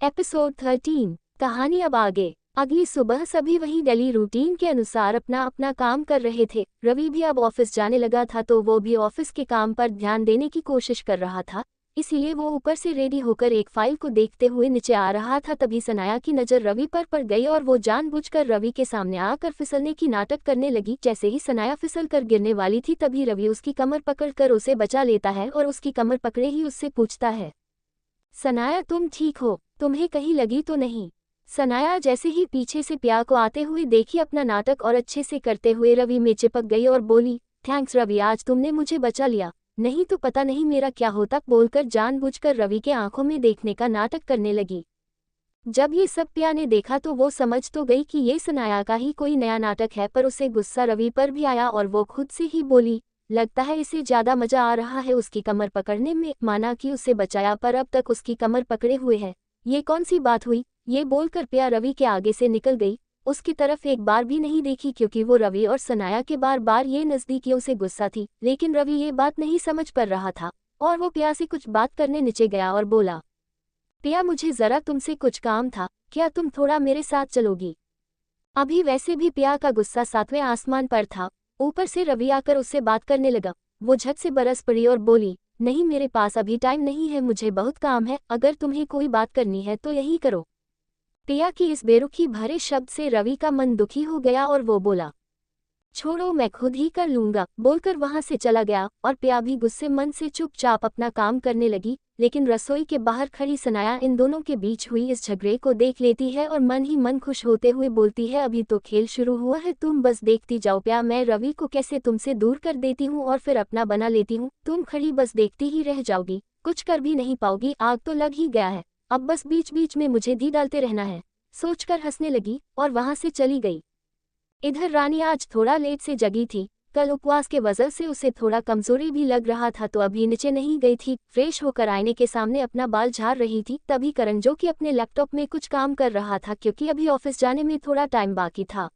Episode 13। कहानी अब आगे। अगली सुबह सभी वही डेली रूटीन के अनुसार अपना अपना काम कर रहे थे। रवि भी अब ऑफिस जाने लगा था तो वो भी ऑफिस के काम पर ध्यान देने की कोशिश कर रहा था, इसीलिए वो ऊपर से रेडी होकर एक फाइल को देखते हुए नीचे आ रहा था। तभी सनाया की नज़र रवि पर पड़ गई और वो जानबूझकर रवि के सामने आकर फिसलने की नाटक करने लगी। जैसे ही सनाया फिसल कर गिरने वाली थी तभी रवि उसकी कमर पकड़कर उसे बचा लेता है और उसकी कमर पकड़े ही उससे पूछता है, सनाया तुम ठीक हो, तुम्हें कहीं लगी तो नहीं। सनाया जैसे ही पीछे से प्या को आते हुए देखी अपना नाटक और अच्छे से करते हुए रवि में चिपक गई और बोली, थैंक्स रवि, आज तुमने मुझे बचा लिया, नहीं तो पता नहीं मेरा क्या होता। बोलकर जानबूझकर रवि के आंखों में देखने का नाटक करने लगी। जब ये सब प्या ने देखा तो वो समझ तो गई कि ये सनाया का ही कोई नया नाटक है, पर उसे गुस्सा रवि पर भी आया और वो खुद से ही बोली, लगता है इसे ज्यादा मजा आ रहा है उसकी कमर पकड़ने में। माना कि उसे बचाया पर अब तक उसकी कमर पकड़े हुए है, ये कौन सी बात हुई। ये बोलकर प्या रवि के आगे से निकल गई, उसकी तरफ एक बार भी नहीं देखी क्योंकि वो रवि और सनाया के बार बार ये नजदीकियों से गुस्सा थी। लेकिन रवि ये बात नहीं समझ पा रहा था और वो प्या से कुछ बात करने नीचे गया और बोला, प्या मुझे जरा तुमसे कुछ काम था, क्या तुम थोड़ा मेरे साथ चलोगी। अभी वैसे भी प्या का गुस्सा 7वें आसमान पर था, ऊपर से रवि आकर उससे बात करने लगा। वो झट से बरस पड़ी और बोली, नहीं मेरे पास अभी टाइम नहीं है, मुझे बहुत काम है, अगर तुम्हें कोई बात करनी है तो यही करो। प्या की इस बेरुखी भरे शब्द से रवि का मन दुखी हो गया और वो बोला, छोड़ो मैं खुद ही कर लूंगा। बोलकर वहां से चला गया और प्या भी गुस्से मन से चुपचाप अपना काम करने लगी। लेकिन रसोई के बाहर खड़ी सनाया इन दोनों के बीच हुई इस झगड़े को देख लेती है और मन ही मन खुश होते हुए बोलती है, अभी तो खेल शुरू हुआ है, तुम बस देखती जाओ प्या, मैं रवि को कैसे तुमसे दूर कर देती हूँ और फिर अपना बना लेती हूँ। तुम खड़ी बस देखती ही रह जाओगी, कुछ कर भी नहीं पाओगी, आग तो लग ही गया है, अब बस बीच बीच में मुझे धी डालते रहना है। सोचकर हंसने लगी और वहां से चली गई। इधर रानी आज थोड़ा लेट से जगी थी, कल उपवास के वजह से उसे थोड़ा कमजोरी भी लग रहा था तो अभी नीचे नहीं गई थी। फ्रेश होकर आईने के सामने अपना बाल झाड़ रही थी तभी करण जो कि अपने लैपटॉप में कुछ काम कर रहा था क्योंकि अभी ऑफिस जाने में थोड़ा टाइम बाकी था।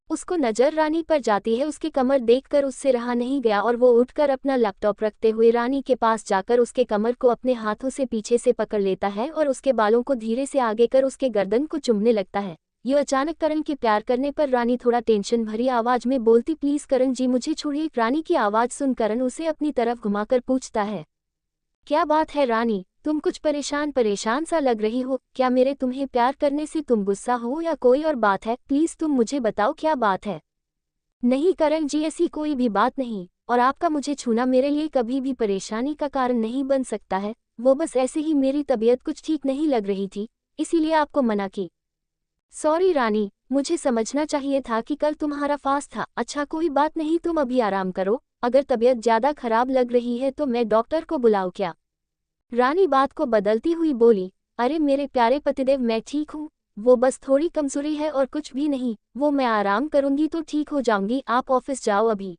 उसको नजर रानी पर जाती है, उसकी कमर देखकर उससे रहा नहीं गया और वो उठकर अपना लैपटॉप रखते हुए रानी के पास जाकर उसके कमर को अपने हाथों से पीछे से पकड़ लेता है और उसके बालों को धीरे से आगे कर उसके गर्दन को चूमने लगता है। ये अचानक करण के प्यार करने पर रानी थोड़ा टेंशन भरी आवाज में बोलती, प्लीज करण जी मुझे छोड़िए। रानी की आवाज सुन करण उसे अपनी तरफ घुमाकर पूछता है, क्या बात है रानी, तुम कुछ परेशान परेशान सा लग रही हो, क्या मेरे तुम्हें प्यार करने से तुम गुस्सा हो या कोई और बात है, प्लीज तुम मुझे बताओ क्या बात है। नहीं करण जी ऐसी कोई भी बात नहीं, और आपका मुझे छूना मेरे लिए कभी भी परेशानी का कारण नहीं बन सकता है, वो बस ऐसे ही मेरी तबीयत कुछ ठीक नहीं लग रही थी इसीलिए आपको मना की। सॉरी रानी, मुझे समझना चाहिए था कि कल तुम्हारा फास्ट था। अच्छा कोई बात नहीं, तुम अभी आराम करो, अगर तबीयत ज्यादा खराब लग रही है तो मैं डॉक्टर को बुलाऊं क्या। रानी बात को बदलती हुई बोली, अरे मेरे प्यारे पतिदेव मैं ठीक हूँ, वो बस थोड़ी कमजोरी है और कुछ भी नहीं, वो मैं आराम करूंगी तो ठीक हो जाऊंगी, आप ऑफिस जाओ अभी।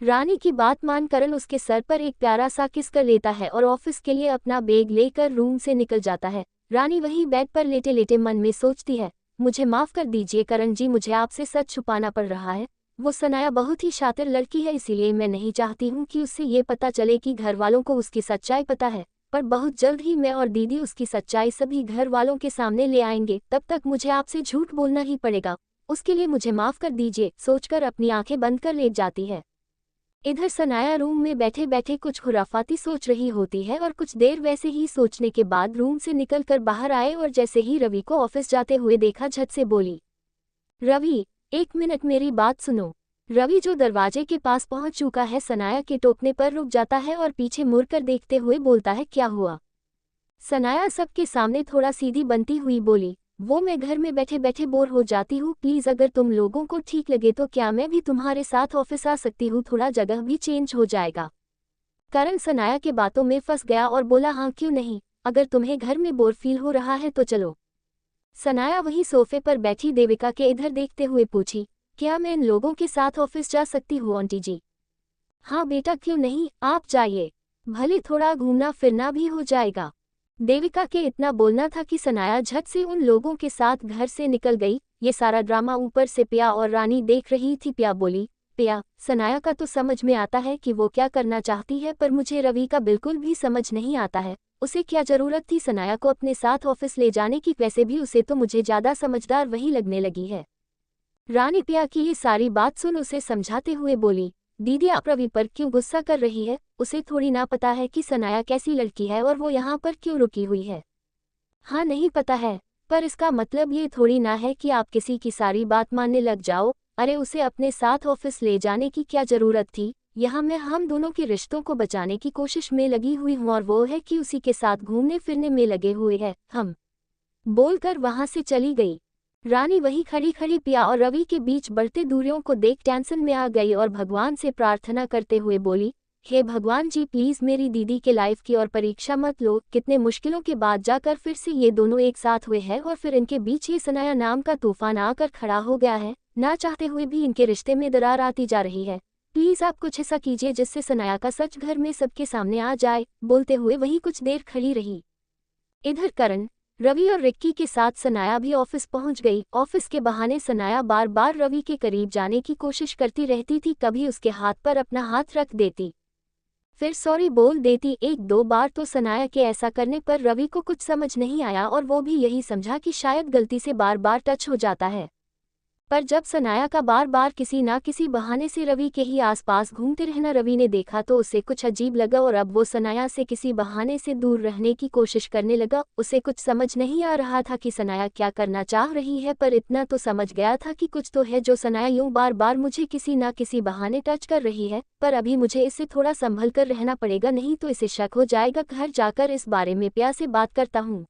रानी की बात मान करण उसके सर पर एक प्यारा सा किस कर लेता है और ऑफिस के लिए अपना बैग लेकर रूम से निकल जाता है। रानी वही बेड पर लेटे लेटे मन में सोचती है, मुझे माफ कर दीजिए करण जी, मुझे आपसे सच छुपाना पड़ रहा है। वो सनाया बहुत ही शातिर लड़की है, इसीलिए मैं नहीं चाहती हूँ कि उससे ये पता चले कि घर वालों को उसकी सच्चाई पता है, पर बहुत जल्द ही मैं और दीदी उसकी सच्चाई सभी घर वालों के सामने ले आएंगे, तब तक मुझे आपसे झूठ बोलना ही पड़ेगा, उसके लिए मुझे माफ कर दीजिए। सोचकर अपनी आंखें बंद कर लेट जाती है। इधर सनाया रूम में बैठे बैठे कुछ खुराफाती सोच रही होती है और कुछ देर वैसे ही सोचने के बाद रूम से निकलकर बाहर आए और जैसे ही रवि को ऑफिस जाते हुए देखा झट से बोली, रवि एक मिनट मेरी बात सुनो। रवि जो दरवाजे के पास पहुंच चुका है सनाया के टोकने पर रुक जाता है और पीछे मुड़कर देखते हुए बोलता है, क्या हुआ। सनाया सबके सामने थोड़ा सीधी बनती हुई बोली, वो मैं घर में बैठे बैठे बोर हो जाती हूँ, प्लीज अगर तुम लोगों को ठीक लगे तो क्या मैं भी तुम्हारे साथ ऑफिस आ सकती हूँ, थोड़ा जगह भी चेंज हो जाएगा। करण सनाया के बातों में फंस गया और बोला, हाँ क्यों नहीं, अगर तुम्हें घर में बोर फील हो रहा है तो चलो। सनाया वही सोफे पर बैठी देविका के इधर देखते हुए पूछी, क्या मैं इन लोगों के साथ ऑफिस जा सकती हूँ आंटी जी। हाँ बेटा क्यों नहीं, आप जाइए, भले थोड़ा घूमना फिरना भी हो जाएगा। देविका के इतना बोलना था कि सनाया झट से उन लोगों के साथ घर से निकल गई। ये सारा ड्रामा ऊपर से प्या और रानी देख रही थी। प्या बोली, प्या सनाया का तो समझ में आता है कि वो क्या करना चाहती है, पर मुझे रवि का बिल्कुल भी समझ नहीं आता है। उसे क्या जरूरत थी सनाया को अपने साथ ऑफिस ले जाने की, वैसे भी उसे तो मुझे ज्यादा समझदार वही लगने लगी है। रानी पिया की ये सारी बात सुन उसे समझाते हुए बोली, दीदी आप रवि पर क्यों गुस्सा कर रही है, उसे थोड़ी ना पता है कि सनाया कैसी लड़की है और वो यहाँ पर क्यों रुकी हुई है। हाँ नहीं पता है, पर इसका मतलब ये थोड़ी ना है कि आप किसी की सारी बात मानने लग जाओ। अरे उसे अपने साथ ऑफिस ले जाने की क्या जरूरत थी, यहाँ मैं हम दोनों के रिश्तों को बचाने की कोशिश में लगी हुई हूँ और वो है कि उसी के साथ घूमने फिरने में लगे हुए हैं हम, बोलकर वहां से चली गई। रानी वही खड़ी खड़ी पिया और रवि के बीच बढ़ते दूरियों को देख टेंशन में आ गई और भगवान से प्रार्थना करते हुए बोली, हे भगवान जी प्लीज मेरी दीदी के लाइफ की और परीक्षा मत लो, कितने मुश्किलों के बाद जाकर फिर से ये दोनों एक साथ हुए हैं और फिर इनके बीच ये सनाया नाम का तूफान आकर खड़ा हो गया है, ना चाहते हुए भी इनके रिश्ते में दरार आती जा रही है। प्लीज आप कुछ ऐसा कीजिए जिससे सनाया का सच घर में सबके सामने आ जाए। बोलते हुए वही कुछ देर खड़ी रही। इधर करण, रवि और रिक्की के साथ सनाया भी ऑफिस पहुंच गई। ऑफिस के बहाने सनाया बार बार रवि के करीब जाने की कोशिश करती रहती थी, कभी उसके हाथ पर अपना हाथ रख देती, फिर सॉरी बोल देती एक दो बार। तो सनाया के ऐसा करने पर रवि को कुछ समझ नहीं आया और वो भी यही समझा कि शायद गलती से बार बार टच हो जाता है। पर जब सनाया का बार बार किसी ना किसी बहाने से रवि के ही आसपास घूमते रहना रवि ने देखा तो उसे कुछ अजीब लगा और अब वो सनाया से किसी बहाने से दूर रहने की कोशिश करने लगा। उसे कुछ समझ नहीं आ रहा था कि सनाया क्या करना चाह रही है, पर इतना तो समझ गया था कि कुछ तो है जो सनाया यूं बार बार मुझे किसी ना किसी बहाने टच कर रही है, पर अभी मुझे इससे थोड़ा संभल कर रहना पड़ेगा, नहीं तो इसे शक हो जाएगा। घर जाकर इस बारे में पिया से बात करता हूँ।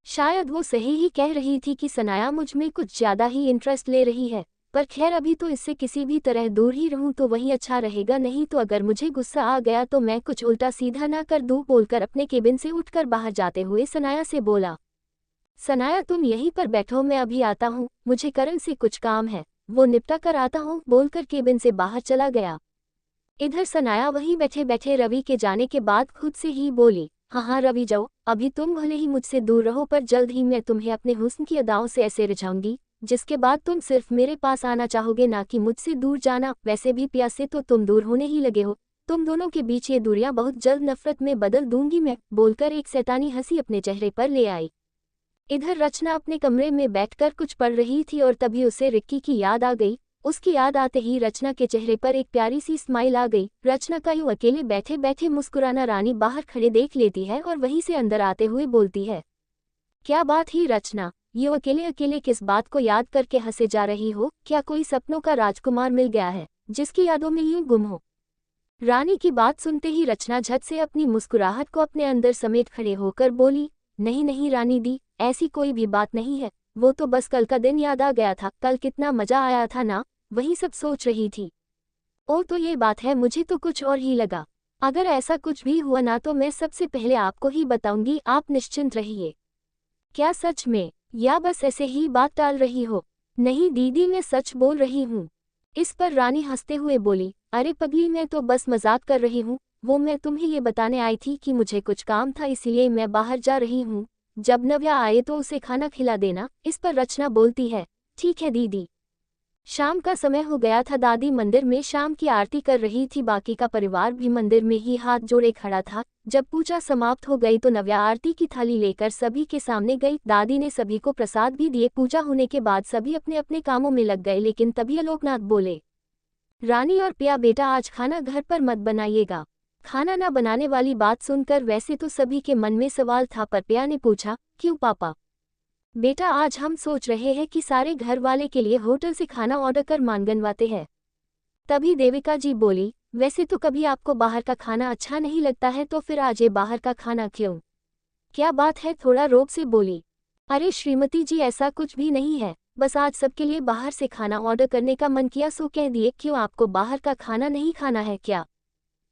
शायद वो सही ही कह रही थी कि सनाया मुझ में कुछ ज्यादा ही इंटरेस्ट ले रही है, पर खैर अभी तो इससे किसी भी तरह दूर ही रहूं तो वही अच्छा रहेगा, नहीं तो अगर मुझे गुस्सा आ गया तो मैं कुछ उल्टा सीधा ना कर दूं। बोलकर अपने केबिन से उठकर बाहर जाते हुए सनाया से बोला, सनाया तुम यहीं पर बैठो, मैं अभी आता हूँ, मुझे करण से कुछ काम है, वो निपटा कर आता हूँ। बोलकर केबिन से बाहर चला गया। इधर सनाया वहीं बैठे बैठे रवि के जाने के बाद खुद से ही बोली, हाँ हाँ रवि जाओ, अभी तुम भले ही मुझसे दूर रहो पर जल्द ही मैं तुम्हें अपने हुस्न की अदाओं से ऐसे रिझाऊंगी जिसके बाद तुम सिर्फ मेरे पास आना चाहोगे, ना कि मुझसे दूर जाना। वैसे भी पिया से तो तुम दूर होने ही लगे हो, तुम दोनों के बीच ये दूरियां बहुत जल्द नफरत में बदल दूंगी मैं। बोलकर एक शैतानी हंसी अपने चेहरे पर ले आई। इधर रचना अपने कमरे में बैठकर कुछ पढ़ रही थी और तभी उसे रिक्की की याद आ गई। उसकी याद आते ही रचना के चेहरे पर एक प्यारी सी स्माइल आ गई। रचना का यूं अकेले बैठे बैठे मुस्कुराना रानी बाहर खड़े देख लेती है और वहीं से अंदर आते हुए बोलती है, क्या बात ही रचना, यूं अकेले अकेले किस बात को याद करके हंसे जा रही हो? क्या कोई सपनों का राजकुमार मिल गया है जिसकी यादों में यूं गुम हो? रानी की बात सुनते ही रचना झट से अपनी मुस्कुराहट को अपने अंदर समेट खड़े होकर बोली, नहीं नहीं रानी दी, ऐसी कोई भी बात नहीं है, वो तो बस कल का दिन याद आ गया था, कल कितना मजा आया था ना, वही सब सोच रही थी। ओ तो ये बात है, मुझे तो कुछ और ही लगा। अगर ऐसा कुछ भी हुआ ना तो मैं सबसे पहले आपको ही बताऊंगी, आप निश्चिंत रहिए। क्या सच में, या बस ऐसे ही बात टाल रही हो? नहीं दीदी मैं सच बोल रही हूँ। इस पर रानी हंसते हुए बोली, अरे पगली मैं तो बस मजाक कर रही हूँ, वो मैं तुम्हें ये बताने आई थी कि मुझे कुछ काम था इसलिए मैं बाहर जा रही हूँ, जब नव्या आए तो उसे खाना खिला देना। इस पर रचना बोलती है, ठीक है दीदी। शाम का समय हो गया था, दादी मंदिर में शाम की आरती कर रही थी, बाकी का परिवार भी मंदिर में ही हाथ जोड़े खड़ा था। जब पूजा समाप्त हो गई तो नव्या आरती की थाली लेकर सभी के सामने गई। दादी ने सभी को प्रसाद भी दिए। पूजा होने के बाद सभी अपने अपने कामों में लग गए, लेकिन तभी आलोकनाथ बोले, रानी और पिया बेटा आज खाना घर पर मत बनाइएगा। खाना ना बनाने वाली बात सुनकर वैसे तो सभी के मन में सवाल था, पर पिया ने पूछा, क्यों पापा? बेटा आज हम सोच रहे हैं कि सारे घर वाले के लिए होटल से खाना ऑर्डर कर मांगनवाते हैं। तभी देविका जी बोली, वैसे तो कभी आपको बाहर का खाना अच्छा नहीं लगता है, तो फिर आज ये बाहर का खाना क्यों? क्या बात है? थोड़ा रोब से बोली। अरे श्रीमती जी ऐसा कुछ भी नहीं है, बस आज सबके लिए बाहर से खाना ऑर्डर करने का मन किया सो कह दिए। क्यों आपको बाहर का खाना नहीं खाना है क्या?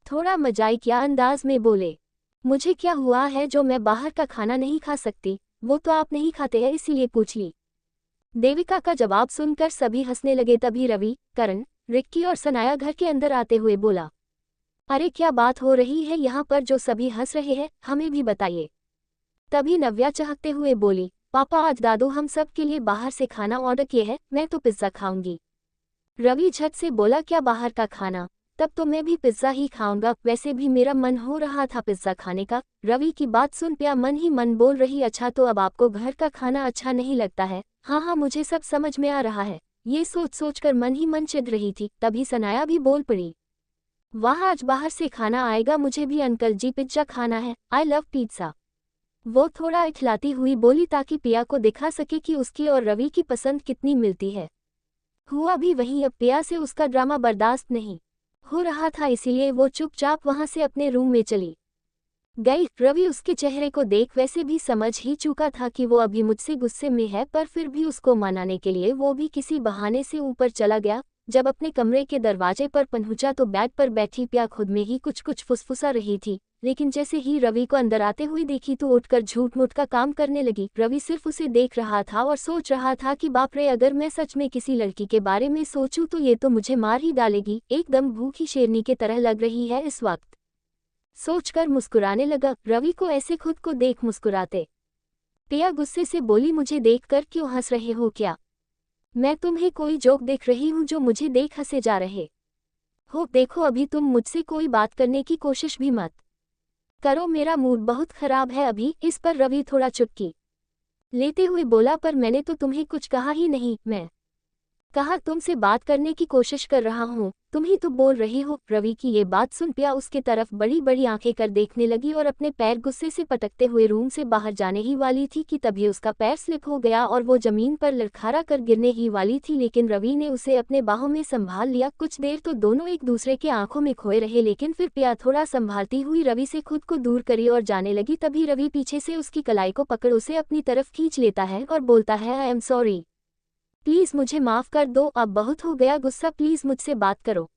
थोड़ा मजाकिया अंदाज में बोले, मुझे क्या हुआ है जो मैं बाहर का खाना नहीं खा सकती? वो तो आप नहीं खाते हैं इसीलिए पूछ ली। देविका का जवाब सुनकर सभी हंसने लगे। तभी रवि, करण, रिक्की और सनाया घर के अंदर आते हुए बोला, अरे क्या बात हो रही है यहाँ पर जो सभी हंस रहे हैं, हमें भी बताइए। तभी नव्या चहकते हुए बोली, पापा आज दादू हम सब के लिए बाहर से खाना ऑर्डर किए हैं, मैं तो पिज्जा खाऊंगी। रवि झट से बोला, क्या बाहर का खाना? तब तो मैं भी पिज्ज़ा ही खाऊंगा, वैसे भी मेरा मन हो रहा था पिज्ज़ा खाने का। रवि की बात सुन प्रिया मन ही मन बोल रही, अच्छा तो अब आपको घर का खाना अच्छा नहीं लगता है? हाँ हाँ मुझे सब समझ में आ रहा है। ये सोच सोच कर मन ही मन चिढ़ रही थी, तभी सनाया भी बोल पड़ी, वाह आज बाहर से खाना आएगा, मुझे भी अंकल जी पिज्जा खाना है, आई लव पिज्जा। वो थोड़ा इठलाती हुई बोली ताकि पिया को दिखा सके कि उसकी और रवि की पसंद कितनी मिलती है। हुआ भी वहीं, अब पिया से उसका ड्रामा बर्दाश्त नहीं हो रहा था, इसीलिए वो चुपचाप वहां से अपने रूम में चली गई। रवि उसके चेहरे को देख वैसे भी समझ ही चुका था कि वो अभी मुझसे गुस्से में है, पर फिर भी उसको मनाने के लिए वो भी किसी बहाने से ऊपर चला गया। जब अपने कमरे के दरवाजे पर पहुंचा तो बेड पर बैठी पिया खुद में ही कुछ कुछ फुसफुसा रही थी, लेकिन जैसे ही रवि को अंदर आते हुए देखी तो उठकर झूठ मूठ का काम करने लगी। रवि सिर्फ उसे देख रहा था और सोच रहा था कि बाप रे, अगर मैं सच में किसी लड़की के बारे में सोचूं तो ये तो मुझे मार ही डालेगी, एकदम भूखी शेरनी के तरह लग रही है इस वक्त। सोचकर मुस्कुराने लगा, रवि को ऐसे खुद को देख मुस्कुराते पिया गुस्से से बोली, मुझे देखकर क्यों हंस रहे हो क्या? मैं तुम्हें कोई जोक देख रही हूँ जो मुझे देख हंसे जा रहे हो? देखो अभी तुम मुझसे कोई बात करने की कोशिश भी मत करो, मेरा मूड बहुत खराब है अभी। इस पर रवि थोड़ा चुटकी लेते हुए बोला, पर मैंने तो तुम्हें कुछ कहा ही नहीं, मैं कहा तुमसे बात करने की कोशिश कर रहा हूँ, तुम ही तो बोल रही हो। रवि की ये बात सुन पिया उसके तरफ बड़ी बड़ी आंखें कर देखने लगी और अपने पैर गुस्से से पटकते हुए रूम से बाहर जाने ही वाली थी कि तभी उसका पैर स्लिप हो गया और वो जमीन पर लड़खड़ा कर गिरने ही वाली थी, लेकिन रवि ने उसे अपने बाहों में संभाल लिया। कुछ देर तो दोनों एक दूसरे के आंखों में खोए रहे, लेकिन फिर पिया थोड़ा संभालती हुई रवि से खुद को दूर करी और जाने लगी। तभी रवि पीछे से उसकी कलाई को पकड़ उसे अपनी तरफ खींच लेता है और बोलता है, आई एम सॉरी, प्लीज़ मुझे माफ़ कर दो, अब बहुत हो गया गुस्सा, प्लीज़ मुझसे बात करो।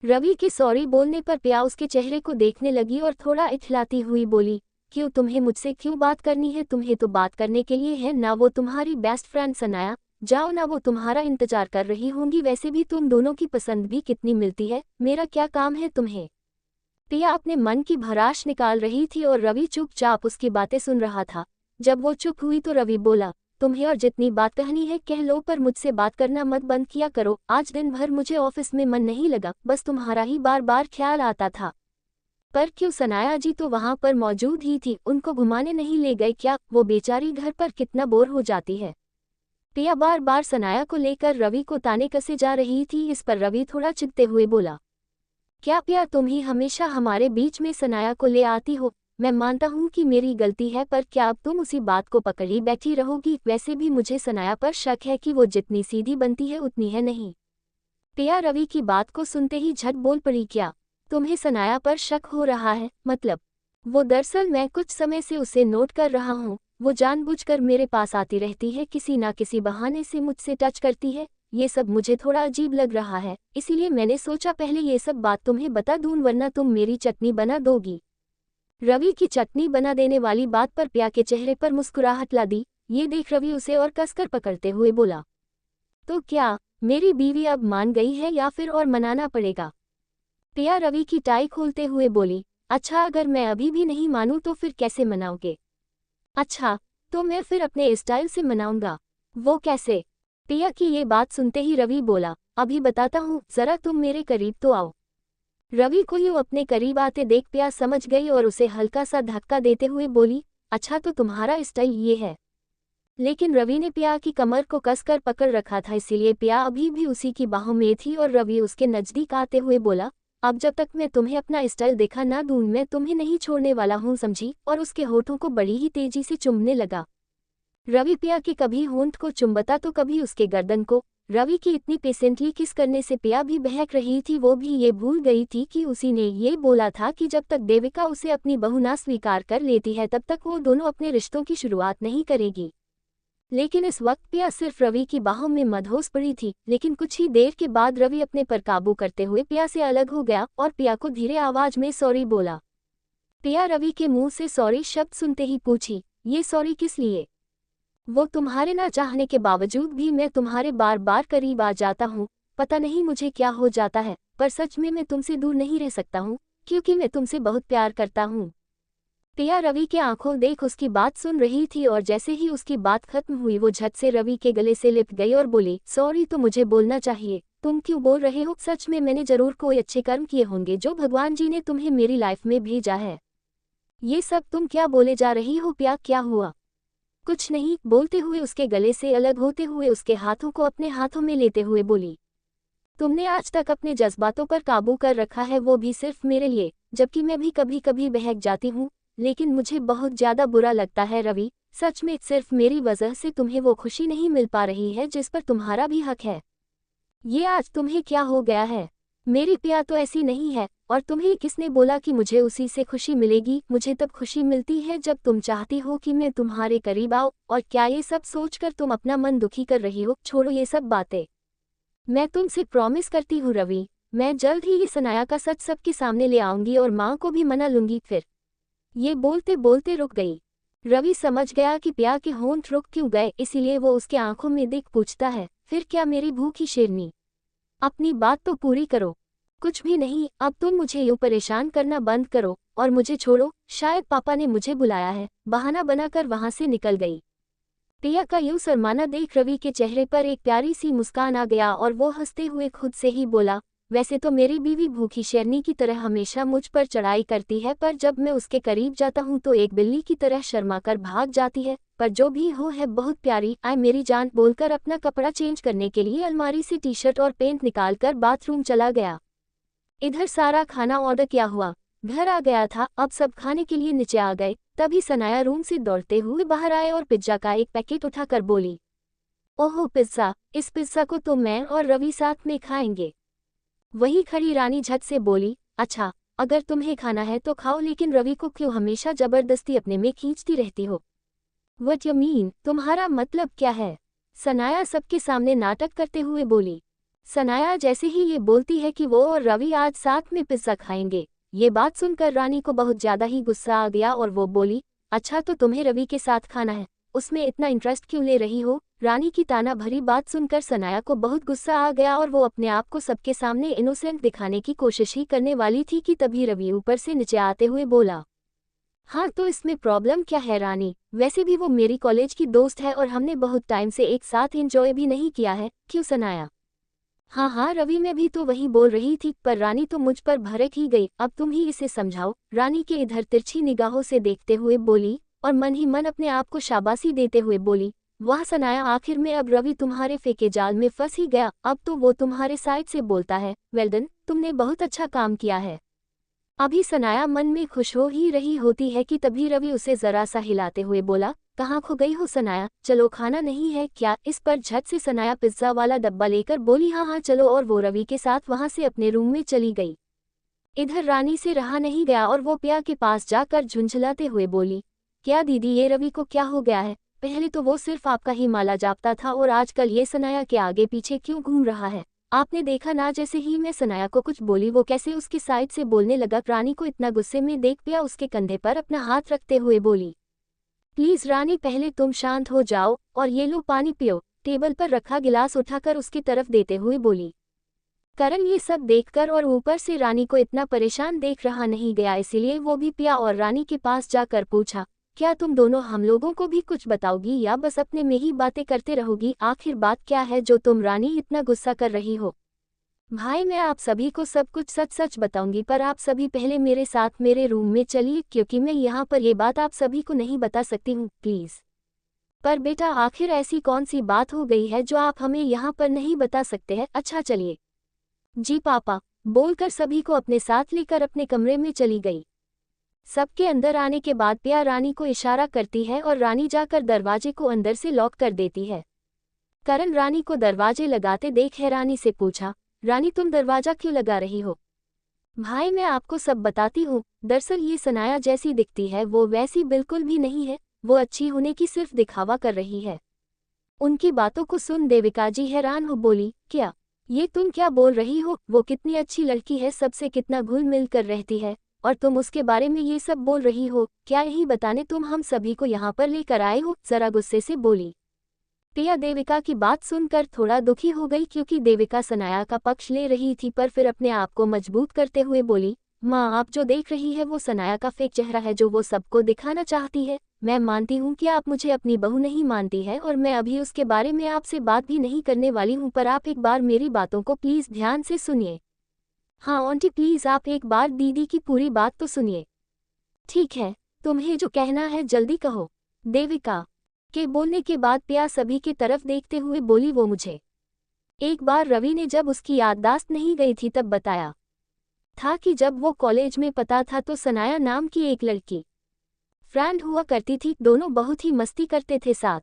रवि के सॉरी बोलने पर पिया उसके चेहरे को देखने लगी और थोड़ा इठलाती हुई बोली, क्यों, तुम्हें मुझसे क्यों बात करनी है? तुम्हें तो बात करने के लिए है ना, वो तुम्हारी बेस्ट फ्रेंड सनाया, जाओ ना, वो तुम्हारा इंतजार कर रही होंगी, वैसे भी तुम दोनों की पसंद भी कितनी मिलती है, मेरा क्या काम है तुम्हें? पिया अपने मन की भड़ास निकाल रही थी और रवि चुपचाप उसकी बातें सुन रहा था। जब वो चुप हुई तो रवि बोला, तुम्हें और जितनी बात कहनी है कह लो, पर मुझसे बात करना मत बंद किया करो। आज दिन भर मुझे ऑफिस में मन नहीं लगा, बस तुम्हारा ही बार बार ख्याल आता था। पर क्यों, सनाया जी तो वहां पर मौजूद ही थी, उनको घुमाने नहीं ले गए क्या? वो बेचारी घर पर कितना बोर हो जाती है। पिया बार बार सनाया को लेकर रवि को ताने कसे जा रही थी। इस पर रवि थोड़ा चिढ़ते हुए बोला, क्या पिया, तुम ही हमेशा हमारे बीच में सनाया को ले आती हो? मैं मानता हूँ कि मेरी गलती है, पर क्या अब तुम उसी बात को पकड़ी बैठी रहोगी? वैसे भी मुझे सनाया पर शक है कि वो जितनी सीधी बनती है उतनी है नहीं। पिया रवि की बात को सुनते ही झट बोल पड़ी, क्या तुम्हें सनाया पर शक हो रहा है? मतलब? वो दरअसल मैं कुछ समय से उसे नोट कर रहा हूँ, वो जानबूझकर मेरे पास आती रहती है, किसी ना किसी बहाने से मुझसे टच करती है। ये सब मुझे थोड़ा अजीब लग रहा है, इसीलिए मैंने सोचा पहले ये सब बात तुम्हें बता दूं, वरना तुम मेरी चटनी बना दोगी। रवि की चटनी बना देने वाली बात पर पिया के चेहरे पर मुस्कुराहट ला दी। ये देख रवि उसे और कसकर पकड़ते हुए बोला, तो क्या मेरी बीवी अब मान गई है या फिर और मनाना पड़ेगा? पिया रवि की टाई खोलते हुए बोली, अच्छा अगर मैं अभी भी नहीं मानूं तो फिर कैसे मनाओगे? अच्छा तो मैं फिर अपने स्टाइल से मनाऊंगा। वो कैसे? पिया की ये बात सुनते ही रवि बोला, अभी बताता हूँ, जरा तुम मेरे करीब तो आओ। रवि को यूं अपने करीब आते देख पिया समझ गई और उसे हल्का सा धक्का देते हुए बोली, अच्छा तो तुम्हारा स्टाइल ये है? लेकिन रवि ने पिया की कमर को कसकर पकड़ रखा था, इसीलिए पिया अभी भी उसी की बाहों में थी और रवि उसके नजदीक आते हुए बोला, अब जब तक मैं तुम्हें अपना स्टाइल दिखा ना दूं मैं तुम्हें नहीं छोड़ने वाला हूँ, समझी? और उसके होठों को बड़ी ही तेजी से चूमने लगा। रवि पिया के कभी होंठ को चुंबता तो कभी उसके गर्दन को। रवि की इतनी पेशेंटली किस करने से पिया भी बहक रही थी, वो भी ये भूल गई थी कि उसी ने ये बोला था कि जब तक देविका उसे अपनी बहू ना स्वीकार कर लेती है तब तक वो दोनों अपने रिश्तों की शुरुआत नहीं करेगी। लेकिन इस वक्त पिया सिर्फ रवि की बाहों में मदहोश पड़ी थी, लेकिन कुछ ही देर के बाद रवि अपने पर काबू करते हुए पिया से अलग हो गया और पिया को धीरे आवाज में सॉरी बोला। पिया रवि के मुंह से सॉरी शब्द सुनते ही पूछी, ये सॉरी किस लिए? वो तुम्हारे ना चाहने के बावजूद भी मैं तुम्हारे बार बार करीब आ जाता हूँ, पता नहीं मुझे क्या हो जाता है, पर सच में मैं तुमसे दूर नहीं रह सकता हूँ, क्योंकि मैं तुमसे बहुत प्यार करता हूँ। पिया रवि के आंखों देख उसकी बात सुन रही थी और जैसे ही उसकी बात खत्म हुई वो झट से रवि के गले से लिपट गई और बोली, सॉरी तो मुझे बोलना चाहिए, तुम क्यों बोल रहे हो? सच में मैंने जरूर कोई अच्छे कर्म किए होंगे जो भगवान जी ने तुम्हें मेरी लाइफ में भेजा है। ये सब तुम क्या बोले जा रही हो? पिया क्या हुआ? कुछ नहीं, बोलते हुए उसके गले से अलग होते हुए उसके हाथों को अपने हाथों में लेते हुए बोली, तुमने आज तक अपने जज्बातों पर काबू कर रखा है, वो भी सिर्फ मेरे लिए, जबकि मैं भी कभी कभी बहक जाती हूँ, लेकिन मुझे बहुत ज्यादा बुरा लगता है रवि, सच में सिर्फ मेरी वजह से तुम्हें वो खुशी नहीं मिल पा रही है जिस पर तुम्हारा भी हक है। ये आज तुम्हें क्या हो गया है? मेरी पिया तो ऐसी नहीं है, और तुम्हें किसने बोला कि मुझे उसी से खुशी मिलेगी? मुझे तब खुशी मिलती है जब तुम चाहती हो कि मैं तुम्हारे करीब आऊँ, और क्या ये सब सोचकर तुम अपना मन दुखी कर रही हो? छोड़ो ये सब बातें, मैं तुमसे प्रॉमिस करती हूँ रवि, मैं जल्द ही ये सनाया का सच सबके सामने ले आऊंगी और माँ को भी मना लूंगी। फिर ये बोलते बोलते रुक गई। रवि समझ गया कि पिया के होंठ रुक क्यों गए, इसीलिए वो उसके आंखों में देख पूछता है, फिर क्या मेरी भूखी शेरनी, अपनी बात तो पूरी करो। कुछ भी नहीं, अब तुम मुझे यूं परेशान करना बंद करो और मुझे छोड़ो, शायद पापा ने मुझे बुलाया है, बहाना बनाकर वहां से निकल गई। पिया का यूं शर्माना देख रवि के चेहरे पर एक प्यारी सी मुस्कान आ गया और वो हंसते हुए खुद से ही बोला, वैसे तो मेरी बीवी भूखी शेरनी की तरह हमेशा मुझ पर चढ़ाई करती है, पर जब मैं उसके करीब जाता हूँ तो एक बिल्ली की तरह शर्माकर भाग जाती है, पर जो भी हो है बहुत प्यारी। आए मेरी जान, बोलकर अपना कपड़ा चेंज करने के लिए अलमारी से टी शर्ट और पेंट निकालकर बाथरूम चला गया। इधर सारा खाना ऑर्डर किया हुआ घर आ गया था, अब सब खाने के लिए नीचे आ गए। तभी सनाया रूम से दौड़ते हुए बाहर आए और पिज्जा का एक पैकेट उठाकर बोली, ओहो पिज्जा, इस पिज्जा को तो मैं और रवि साथ में खाएंगे। वही खड़ी रानी झट से बोली, अच्छा अगर तुम्हें खाना है तो खाओ, लेकिन रवि को क्यों हमेशा जबरदस्ती अपने में खींचती रहती हो? व्हाट यू मीन, तुम्हारा मतलब क्या है? सनाया सबके सामने नाटक करते हुए बोली। सनाया जैसे ही ये बोलती है कि वो और रवि आज साथ में पिज्जा खाएंगे, ये बात सुनकर रानी को बहुत ज्यादा ही गुस्सा आ गया और वो बोली, अच्छा तो तुम्हें रवि के साथ खाना है, उसमें इतना इंटरेस्ट क्यों ले रही हो? रानी की ताना भरी बात सुनकर सनाया को बहुत गुस्सा आ गया और वो अपने आप को सबके सामने इनोसेंट दिखाने की कोशिश ही करने वाली थी कि तभी रवि ऊपर से नीचे आते हुए बोला, हाँ तो इसमें प्रॉब्लम क्या है रानी? वैसे भी वो मेरी कॉलेज की दोस्त है और हमने बहुत टाइम से एक साथ एंजॉय भी नहीं किया है, क्यों सनाया? हाँ हाँ रवि, मैं भी तो वही बोल रही थी, पर रानी तो मुझ पर भड़क ही गई। अब तुम ही इसे समझाओ, रानी के इधर तिरछी निगाहों से देखते हुए बोली और मन ही मन अपने आप को शाबाशी देते हुए बोली, वाह सनाया, आखिर में अब रवि तुम्हारे फेंके जाल में फंस ही गया, अब तो वो तुम्हारे साइड से बोलता है, वेल डन, तुमने बहुत अच्छा काम किया है। अभी सनाया मन में खुश हो ही रही होती है कि तभी रवि उसे जरा सा हिलाते हुए बोला, कहाँ खो गई हो सनाया, चलो खाना नहीं है क्या? इस पर झट से सनाया पिज्जा वाला डब्बा लेकर बोली, हाँ हाँ चलो, और वो रवि के साथ वहां से अपने रूम में चली गई। इधर रानी से रहा नहीं गया और वो पिया के पास जाकर झुंझलाते हुए बोली, क्या दीदी, ये रवि को क्या हो गया है? पहले तो वो सिर्फ आपका ही माला जापता था और आजकल ये सनाया के आगे पीछे क्यों घूम रहा है? आपने देखा ना, जैसे ही मैं सनाया को कुछ बोली वो कैसे उसकी साइड से बोलने लगा। रानी को इतना गुस्से में देख पिया उसके कंधे पर अपना हाथ रखते हुए बोली, प्लीज रानी, पहले तुम शांत हो जाओ और ये लो पानी पियो। टेबल पर रखा गिलास उठाकर उसकी तरफ देते हुए बोली। करण ये सब देखकर और ऊपर से रानी को इतना परेशान देख रहा नहीं गया, इसीलिए वो भी पिया और रानी के पास जाकर पूछा, क्या तुम दोनों हम लोगों को भी कुछ बताओगी या बस अपने में ही बातें करते रहोगी? आखिर बात क्या है जो तुम रानी इतना गुस्सा कर रही हो? भाई मैं आप सभी को सब कुछ सच सच बताऊंगी, पर आप सभी पहले मेरे साथ मेरे रूम में चलिए, क्योंकि मैं यहाँ पर ये बात आप सभी को नहीं बता सकती हूँ, प्लीज। पर बेटा आखिर ऐसी कौन सी बात हो गई है जो आप हमें यहाँ पर नहीं बता सकते हैं? अच्छा चलिए। जी पापा, बोलकर सभी को अपने साथ लेकर अपने कमरे में चली गई। सबके अंदर आने के बाद पिया रानी को इशारा करती है और रानी जाकर दरवाजे को अंदर से लॉक कर देती है। करण रानी को दरवाजे लगाते देख हैरानी से पूछा, रानी तुम दरवाजा क्यों लगा रही हो? भाई मैं आपको सब बताती हूँ, दरअसल ये सनाया जैसी दिखती है वो वैसी बिल्कुल भी नहीं है, वो अच्छी होने की सिर्फ दिखावा कर रही है। उनकी बातों को सुन देविका जी हैरान हो बोली, क्या ये तुम क्या बोल रही हो? वो कितनी अच्छी लड़की है, सबसे कितना घुल मिल कर रहती है, और तुम उसके बारे में ये सब बोल रही हो? क्या यही बताने तुम हम सभी को यहाँ पर लेकर आए हो? जरा गुस्से से बोली। पिया देविका की बात सुनकर थोड़ा दुखी हो गई, क्योंकि देविका सनाया का पक्ष ले रही थी, पर फिर अपने आप को मजबूत करते हुए बोली, माँ, आप जो देख रही है वो सनाया का फेक चेहरा है जो वो सबको दिखाना चाहती है। मैं मानती हूँ कि आप मुझे अपनी बहू नहीं मानती है और मैं अभी उसके बारे में आपसे बात भी नहीं करने वाली हूँ, पर आप एक बार मेरी बातों को प्लीज़ ध्यान से सुनिए। हाँ आंटी, प्लीज़ आप एक बार दीदी की पूरी बात तो सुनिए। ठीक है, तुम्हें जो कहना है जल्दी कहो। देविका के बोलने के बाद प्रिया सभी की तरफ देखते हुए बोली, वो मुझे एक बार रवि ने जब उसकी याददाश्त नहीं गई थी तब बताया था कि जब वो कॉलेज में पता था तो सनाया नाम की एक लड़की फ्रेंड हुआ करती थी, दोनों बहुत ही मस्ती करते थे साथ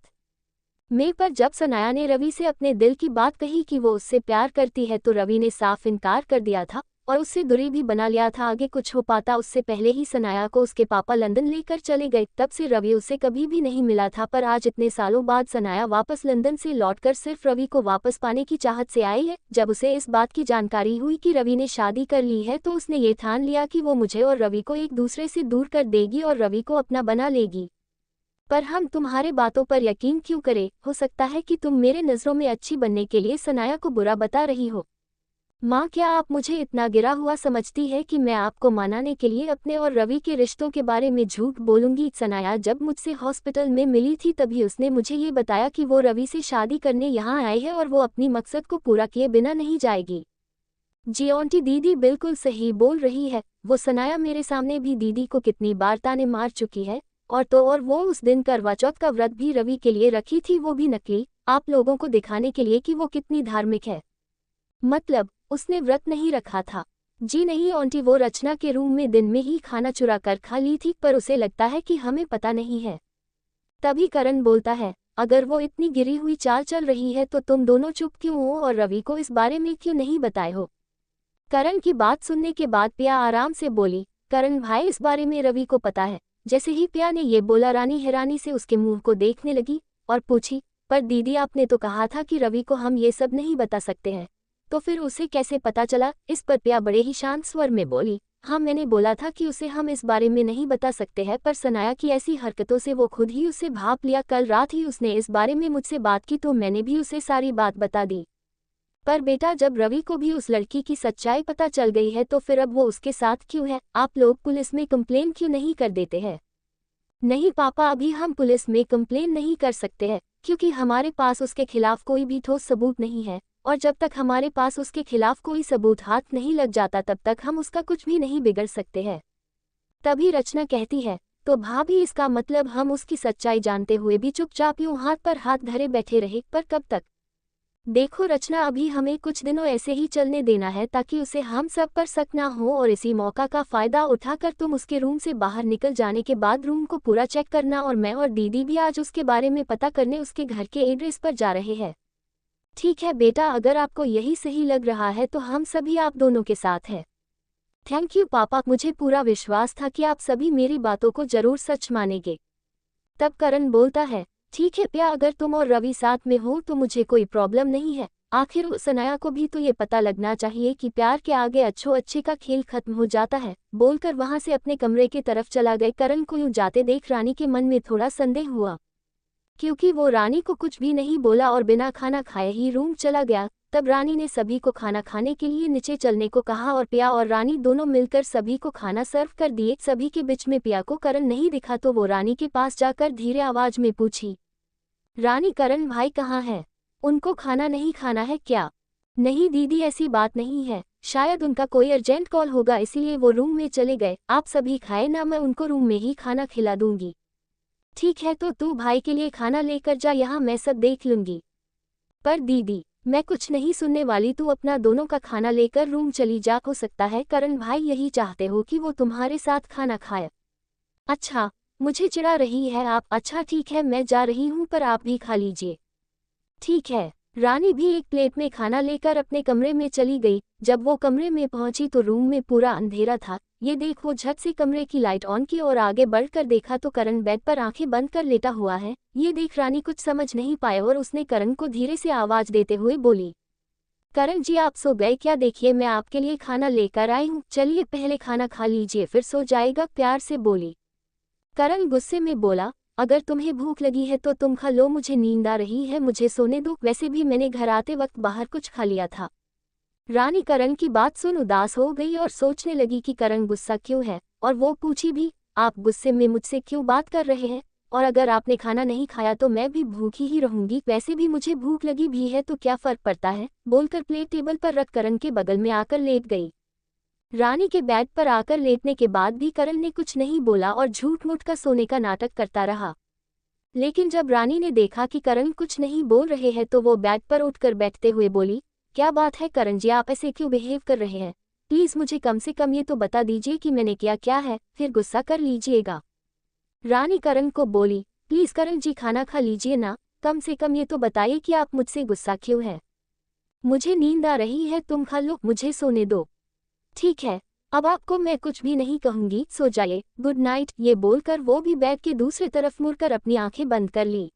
में। पर जब सनाया ने रवि से अपने दिल की बात कही कि वो उससे प्यार करती है तो रवि ने साफ इनकार कर दिया था और उससे दूरी भी बना लिया था। आगे कुछ हो पाता उससे पहले ही सनाया को उसके पापा लंदन लेकर चले गए। तब से रवि उससे कभी भी नहीं मिला था, पर आज इतने सालों बाद सनाया वापस लंदन से लौटकर सिर्फ रवि को वापस पाने की चाहत से आई है। जब उसे इस बात की जानकारी हुई कि रवि ने शादी कर ली है तो उसने ये ठान लिया कि वो मुझे और रवि को एक दूसरे से दूर कर देगी और रवि को अपना बना लेगी। पर हम तुम्हारे बातों पर यकीन क्यों करें? हो सकता है कि तुम मेरे नज़रों में अच्छी बनने के लिए सनाया को बुरा बता रही हो। माँ, क्या आप मुझे इतना गिरा हुआ समझती है कि मैं आपको मनाने के लिए अपने और रवि के रिश्तों के बारे में झूठ बोलूंगी? सनाया जब मुझसे हॉस्पिटल में मिली थी तभी उसने मुझे ये बताया कि वो रवि से शादी करने यहाँ आई है और वो अपनी मकसद को पूरा किए बिना नहीं जाएगी। जी आंटी, दीदी बिल्कुल सही बोल रही है। वो सनाया मेरे सामने भी दीदी को कितनी बार ताने मार चुकी है। और वो उस दिन करवा चौथ का व्रत भी रवि के लिए रखी थी, वो भी नकली, आप लोगों को दिखाने के लिए कि वो कितनी धार्मिक है। मतलब उसने व्रत नहीं रखा था? जी नहीं आंटी, वो रचना के रूम में दिन में ही खाना चुरा कर खा ली थी, पर उसे लगता है कि हमें पता नहीं है। तभी करण बोलता है, अगर वो इतनी गिरी हुई चाल चल रही है तो तुम दोनों चुप क्यों हो और रवि को इस बारे में क्यों नहीं बताए हो? करण की बात सुनने के बाद प्रिया आराम से बोली, करण भाई, इस बारे में रवि को पता है। जैसे ही प्रिया ने ये बोला रानी हैरानी से उसके मुंह को देखने लगी और पूछी, पर दीदी आपने तो कहा था कि रवि को हम ये सब नहीं बता सकते हैं, तो फिर उसे कैसे पता चला? इस पर प्रिया बड़े ही शांत स्वर में बोली, हाँ मैंने बोला था कि उसे हम इस बारे में नहीं बता सकते हैं, पर सनाया की ऐसी हरकतों से वो खुद ही उसे भाप लिया। कल रात ही उसने इस बारे में मुझसे बात की तो मैंने भी उसे सारी बात बता दी। पर बेटा, जब रवि को भी उस लड़की की सच्चाई पता चल गई है तो फिर अब वो उसके साथ क्यों है? आप लोग पुलिस में कंप्लेन क्यों नहीं कर देते हैं? नहीं पापा, अभी हम पुलिस में कंप्लेन नहीं कर सकते हैं क्योंकि हमारे पास उसके खिलाफ कोई भी ठोस सबूत नहीं है, और जब तक हमारे पास उसके खिलाफ कोई सबूत हाथ नहीं लग जाता तब तक हम उसका कुछ भी नहीं बिगड़ सकते हैं। तभी रचना कहती है, तो भाभी इसका मतलब हम उसकी सच्चाई जानते हुए भी चुपचाप यूं हाथ पर हाथ धरे बैठे रहे? पर कब तक? देखो रचना, अभी हमें कुछ दिनों ऐसे ही चलने देना है ताकि उसे हम सब पर शक ना हो, और इसी मौका का फायदा उठाकर तुम उसके रूम से बाहर निकल जाने के बाद रूम को पूरा चेक करना, और मैं और दीदी भी आज उसके बारे में पता करने उसके घर के एड्रेस पर जा रहे हैं। ठीक है बेटा, अगर आपको यही सही लग रहा है तो हम सभी आप दोनों के साथ हैं। थैंक यू पापा, मुझे पूरा विश्वास था कि आप सभी मेरी बातों को जरूर सच मानेंगे। तब करण बोलता है, ठीक है प्रिया, अगर तुम और रवि साथ में हो तो मुझे कोई प्रॉब्लम नहीं है। आखिर उस सनाया को भी तो ये पता लगना चाहिए कि प्यार के आगे अच्छो अच्छे का खेल खत्म हो जाता है। बोलकर वहां से अपने कमरे की तरफ चला गए। करण को यूं जाते देख रानी के मन में थोड़ा संदेह हुआ, क्योंकि वो रानी को कुछ भी नहीं बोला और बिना खाना खाए ही रूम चला गया। तब रानी ने सभी को खाना खाने के लिए नीचे चलने को कहा और प्रिया और रानी दोनों मिलकर सभी को खाना सर्व कर दिए। सभी के बीच में प्रिया को करण नहीं दिखा तो वो रानी के पास जाकर धीरे आवाज में पूछी, रानी, करण भाई कहाँ है? उनको खाना नहीं खाना है क्या? नहीं दीदी, ऐसी बात नहीं है, शायद उनका कोई अर्जेंट कॉल होगा इसलिए वो रूम में चले गए। आप सभी खाए ना, मैं उनको रूम में ही खाना खिला दूंगी। ठीक है, तो तू भाई के लिए खाना लेकर जा, यहाँ मैं सब देख लूंगी। पर दीदी, मैं कुछ नहीं सुनने वाली, तू अपना दोनों का खाना लेकर रूम चली जा। हो सकता है करण भाई यही चाहते हो कि वो तुम्हारे साथ खाना खाए। अच्छा, मुझे चिढ़ा रही है आप? अच्छा ठीक है, मैं जा रही हूँ, पर आप भी खा लीजिए। ठीक है। रानी भी एक प्लेट में खाना लेकर अपने कमरे में चली गई। जब वो कमरे में पहुंची तो रूम में पूरा अंधेरा था। ये देख वो झट से कमरे की लाइट ऑन की और आगे बढ़कर देखा तो करण बेड पर आंखें बंद कर लेटा हुआ है। ये देख रानी कुछ समझ नहीं पाए और उसने करण को धीरे से आवाज देते हुए बोली, करण जी, आप सो गए क्या? देखिए मैं आपके लिए खाना लेकर आई हूँ, चलिए पहले खाना खा लीजिए फिर सो जाएगा, प्यार से बोली। करण गुस्से में बोला, अगर तुम्हें भूख लगी है तो तुम खा लो, मुझे नींद आ रही है, मुझे सोने दो, वैसे भी मैंने घर आते वक्त बाहर कुछ खा लिया था। रानी करण की बात सुन उदास हो गई और सोचने लगी कि करण गुस्सा क्यों है, और वो पूछी भी, आप गुस्से में मुझसे क्यों बात कर रहे हैं? और अगर आपने खाना नहीं खाया तो मैं भी भूखी ही रहूंगी, वैसे भी मुझे भूख लगी भी है तो क्या फर्क पड़ता है, बोलकर प्लेट टेबल पर रख करण के बगल में आकर लेट गई। रानी के बेड पर आकर लेटने के बाद भी करण ने कुछ नहीं बोला और झूठ मूठ का सोने का नाटक करता रहा। लेकिन जब रानी ने देखा कि करण कुछ नहीं बोल रहे हैं तो वो बेड पर उठकर बैठते हुए बोली, क्या बात है करण जी, आप ऐसे क्यों बिहेव कर रहे हैं? प्लीज मुझे कम से कम ये तो बता दीजिए कि मैंने किया क्या है, फिर गुस्सा कर लीजिएगा। रानी करण को बोली, प्लीज करण जी खाना खा लीजिए ना, कम से कम ये तो बताइए कि आप मुझसे गुस्सा क्यों है? मुझे नींद आ रही है, तुम खा लो, मुझे सोने दो। ठीक है, अब आपको मैं कुछ भी नहीं कहूंगी, सो जाइए, गुड नाइट। ये बोलकर वो भी बेड के दूसरी तरफ मुड़कर अपनी आंखें बंद कर ली।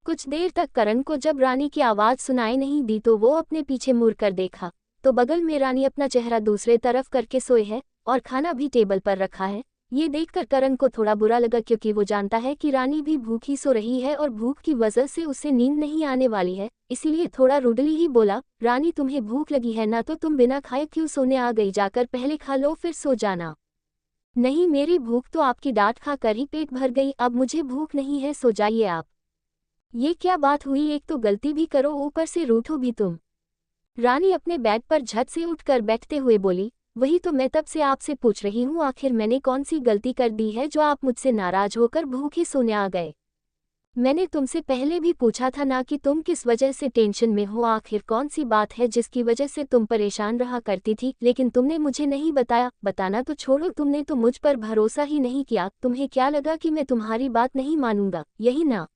कुछ देर तक करण को जब रानी की आवाज सुनाई नहीं दी तो वो अपने पीछे मुड़कर देखा, तो बगल में रानी अपना चेहरा दूसरे तरफ करके सोए है और खाना भी टेबल पर रखा है। ये देखकर करण को थोड़ा बुरा लगा क्योंकि वो जानता है कि रानी भी भूखी सो रही है और भूख की वजह से उसे नींद नहीं आने वाली है, इसीलिए थोड़ा रूडली ही बोला, रानी तुम्हें भूख लगी है ना, तो तुम बिना खाए क्यों सोने आ गई? जाकर पहले खा लो फिर सो जाना। नहीं, मेरी भूख तो आपकी डांट खाकर ही पेट भर गई, अब मुझे भूख नहीं है, सो जाइए आप। ये क्या बात हुई, एक तो गलती भी करो ऊपर से रूठो भी तुम। रानी अपने बेड पर झट से उठकर बैठते हुए बोली, वही तो मैं तब से आपसे पूछ रही हूँ, आखिर मैंने कौन सी गलती कर दी है जो आप मुझसे नाराज होकर भूखे सोने आ गए? मैंने तुमसे पहले भी पूछा था ना कि तुम किस वजह से टेंशन में हो, आखिर कौन सी बात है जिसकी वजह से तुम परेशान रहा करती थी, लेकिन तुमने मुझे नहीं बताया। बताना तो छोड़ो, तुमने तो मुझ पर भरोसा ही नहीं किया। तुम्हें क्या लगा कि मैं तुम्हारी बात नहीं मानूंगा, यही ना?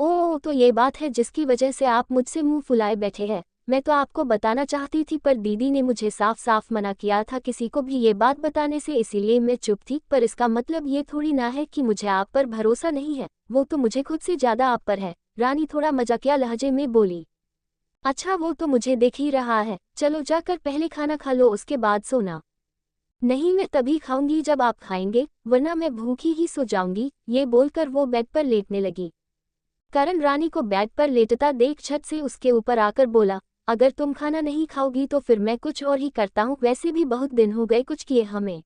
ओह, तो ये बात है जिसकी वजह से आप मुझसे मुंह फुलाए बैठे हैं। मैं तो आपको बताना चाहती थी पर दीदी ने मुझे साफ साफ मना किया था किसी को भी ये बात बताने से, इसीलिए मैं चुप थी। पर इसका मतलब ये थोड़ी ना है कि मुझे आप पर भरोसा नहीं है, वो तो मुझे खुद से ज्यादा आप पर है। रानी थोड़ा मजाकिया लहजे में बोली। अच्छा, वो तो मुझे देख ही रहा है, चलो जाकर पहले खाना खा लो उसके बाद सोना। नहीं, मैं तभी खाऊंगी जब आप खाएंगे, वरना मैं भूखी ही सो जाऊंगी। ये बोलकर वो बेड पर लेटने लगी। करण रानी को बेड पर लेटता देख छत से उसके ऊपर आकर बोला, अगर तुम खाना नहीं खाओगी तो फिर मैं कुछ और ही करता हूँ, वैसे भी बहुत दिन हो गए कुछ किए हमें।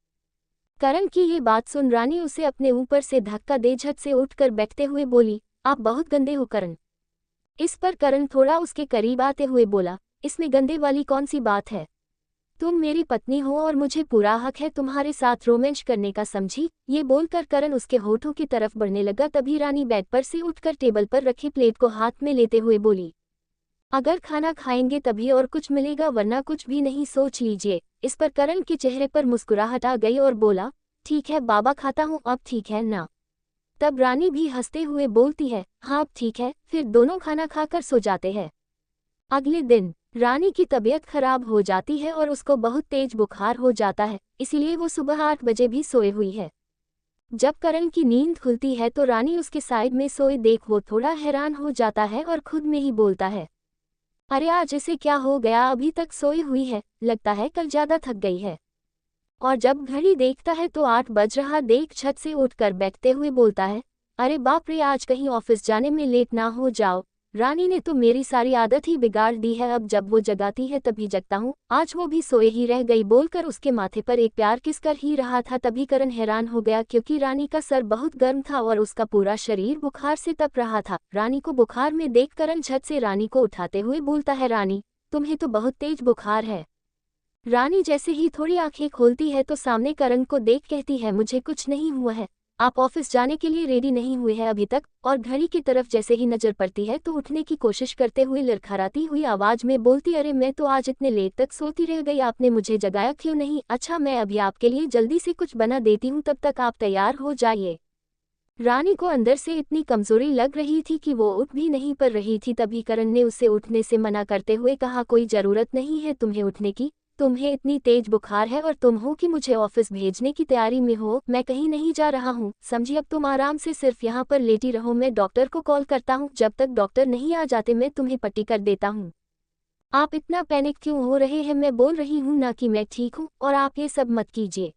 करण की ये बात सुन रानी उसे अपने ऊपर से धक्का दे झट से उठकर बैठते हुए बोली, आप बहुत गंदे हो करण। इस पर करण थोड़ा उसके करीब आते हुए बोला, इसमें गंदे वाली कौन सी बात है? तुम मेरी पत्नी हो और मुझे पूरा हक है तुम्हारे साथ रोमांस करने का, समझी? ये बोलकर करण उसके होठों की तरफ बढ़ने लगा, तभी रानी बेड पर से उठकर टेबल पर रखी प्लेट को हाथ में लेते हुए बोली, अगर खाना खाएंगे तभी और कुछ मिलेगा, वरना कुछ भी नहीं, सोच लीजिए। इस पर करण के चेहरे पर मुस्कुराहट आ गई और बोला, ठीक है बाबा, खाता हूँ, अब ठीक है ना? तब रानी भी हंसते हुए बोलती है, हाँ अब ठीक है। फिर दोनों खाना खाकर सो जाते हैं। अगले दिन रानी की तबीयत खराब हो जाती है और उसको बहुत तेज बुखार हो जाता है, इसीलिए वो सुबह 8 बजे भी सोए हुई है। जब करण की नींद खुलती है तो रानी उसके साइड में सोए देख वो थोड़ा हैरान हो जाता है और खुद में ही बोलता है, अरे आज इसे क्या हो गया, अभी तक सोई हुई है, लगता है कल ज्यादा थक गई है। और जब घड़ी देखता है तो 8 बज रहा देख छत से उठकर बैठते हुए बोलता है, अरे बाप रे, आज कहीं ऑफिस जाने में लेट ना हो जाओ। रानी ने तो मेरी सारी आदत ही बिगाड़ दी है, अब जब वो जगाती है तभी जगता हूँ, आज वो भी सोए ही रह गई। बोलकर उसके माथे पर एक प्यार किस कर ही रहा था, तभी करण हैरान हो गया क्योंकि रानी का सर बहुत गर्म था और उसका पूरा शरीर बुखार से तप रहा था। रानी को बुखार में देख करण छत से रानी को उठाते हुए बोलता है, रानी तुम्हें तो बहुत तेज बुखार है। रानी जैसे ही थोड़ी आंखें खोलती है तो सामने करण को देख कहती है, मुझे कुछ नहीं हुआ है, आप ऑफिस जाने के लिए रेडी नहीं हुए हैं अभी तक? और घड़ी की तरफ जैसे ही नजर पड़ती है तो उठने की कोशिश करते हुए लड़खड़ाती हुई आवाज में बोलती, अरे मैं तो आज इतने लेट तक सोती रह गई, आपने मुझे जगाया क्यों नहीं? अच्छा, मैं अभी आपके लिए जल्दी से कुछ बना देती हूँ, तब तक आप तैयार हो जाइए। रानी को अंदर से इतनी कमजोरी लग रही थी कि वो उठ भी नहीं पा रही थी, तभी करण ने उसे उठने से मना करते हुए कहा, कोई जरूरत नहीं है तुम्हें उठने की, तुम्हें इतनी तेज बुखार है और तुम हो कि मुझे ऑफिस भेजने की तैयारी में हो, मैं कहीं नहीं जा रहा हूँ, समझी? अब तुम आराम से सिर्फ यहाँ पर लेटी रहो, मैं डॉक्टर को कॉल करता हूँ, जब तक डॉक्टर नहीं आ जाते मैं तुम्हें पट्टी कर देता हूँ। आप इतना पैनिक क्यों हो रहे हैं? मैं बोल रही हूँ ना कि मैं ठीक हूँ, और आप ये सब मत कीजिए।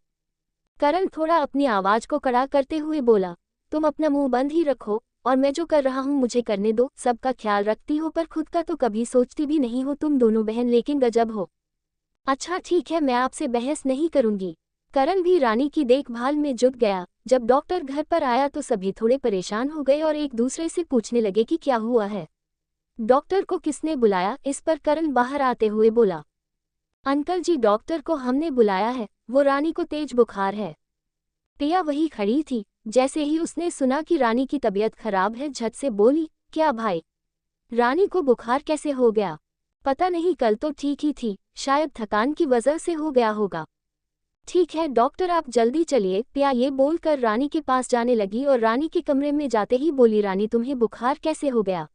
करण थोड़ा अपनी आवाज को कड़ा करते हुए बोला, तुम अपना मुंह बंद ही रखो और मैं जो कर रहा हूँ मुझे करने दो। सबका ख्याल रखती हो पर खुद का तो कभी सोचती भी नहीं हो तुम दोनों बहन, लेकिन गजब हो। अच्छा ठीक है, मैं आपसे बहस नहीं करूंगी। करण भी रानी की देखभाल में जुट गया। जब डॉक्टर घर पर आया तो सभी थोड़े परेशान हो गए और एक दूसरे से पूछने लगे कि क्या हुआ है। डॉक्टर को किसने बुलाया, इस पर करण बाहर आते हुए बोला, अंकल जी डॉक्टर को हमने बुलाया है, वो रानी को तेज बुखार है। पिया वही खड़ी थी। जैसे ही उसने सुना कि रानी की तबीयत खराब है, झट से बोली, क्या भाई, रानी को बुखार कैसे हो गया? पता नहीं, कल तो ठीक ही थी, शायद थकान की वजह से हो गया होगा। ठीक है डॉक्टर, आप जल्दी चलिए। पिया ये बोलकर रानी के पास जाने लगी और रानी के कमरे में जाते ही बोली, रानी तुम्हें बुखार कैसे हो गया?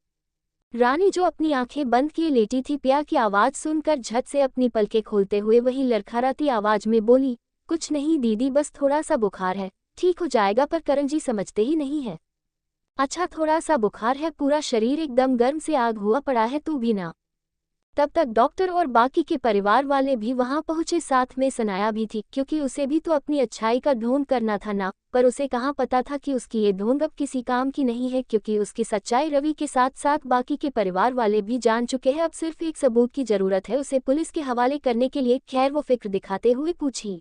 रानी जो अपनी आंखें बंद किए लेटी थी, पिया की आवाज सुनकर झट से अपनी पलकें खोलते हुए वही लड़खड़ाती आवाज में बोली, कुछ नहीं दीदी, बस थोड़ा सा बुखार है, ठीक हो जाएगा। पर करण जी समझते ही नहीं है। अच्छा थोड़ा सा बुखार है, पूरा शरीर एकदम गर्म से आग हुआ पड़ा है, तू भी ना। तब तक डॉक्टर और बाकी के परिवार वाले भी वहां पहुंचे, साथ में सनाया भी थी, क्योंकि उसे भी तो अपनी अच्छाई का ढोंग करना था ना। पर उसे कहाँ पता था कि उसकी ये ढोंग अब किसी काम की नहीं है, क्योंकि उसकी सच्चाई रवि के साथ साथ बाकी के परिवार वाले भी जान चुके हैं। अब सिर्फ एक सबूत की जरूरत है उसे पुलिस के हवाले करने के लिए। खैर वो फिक्र दिखाते हुए पूछी,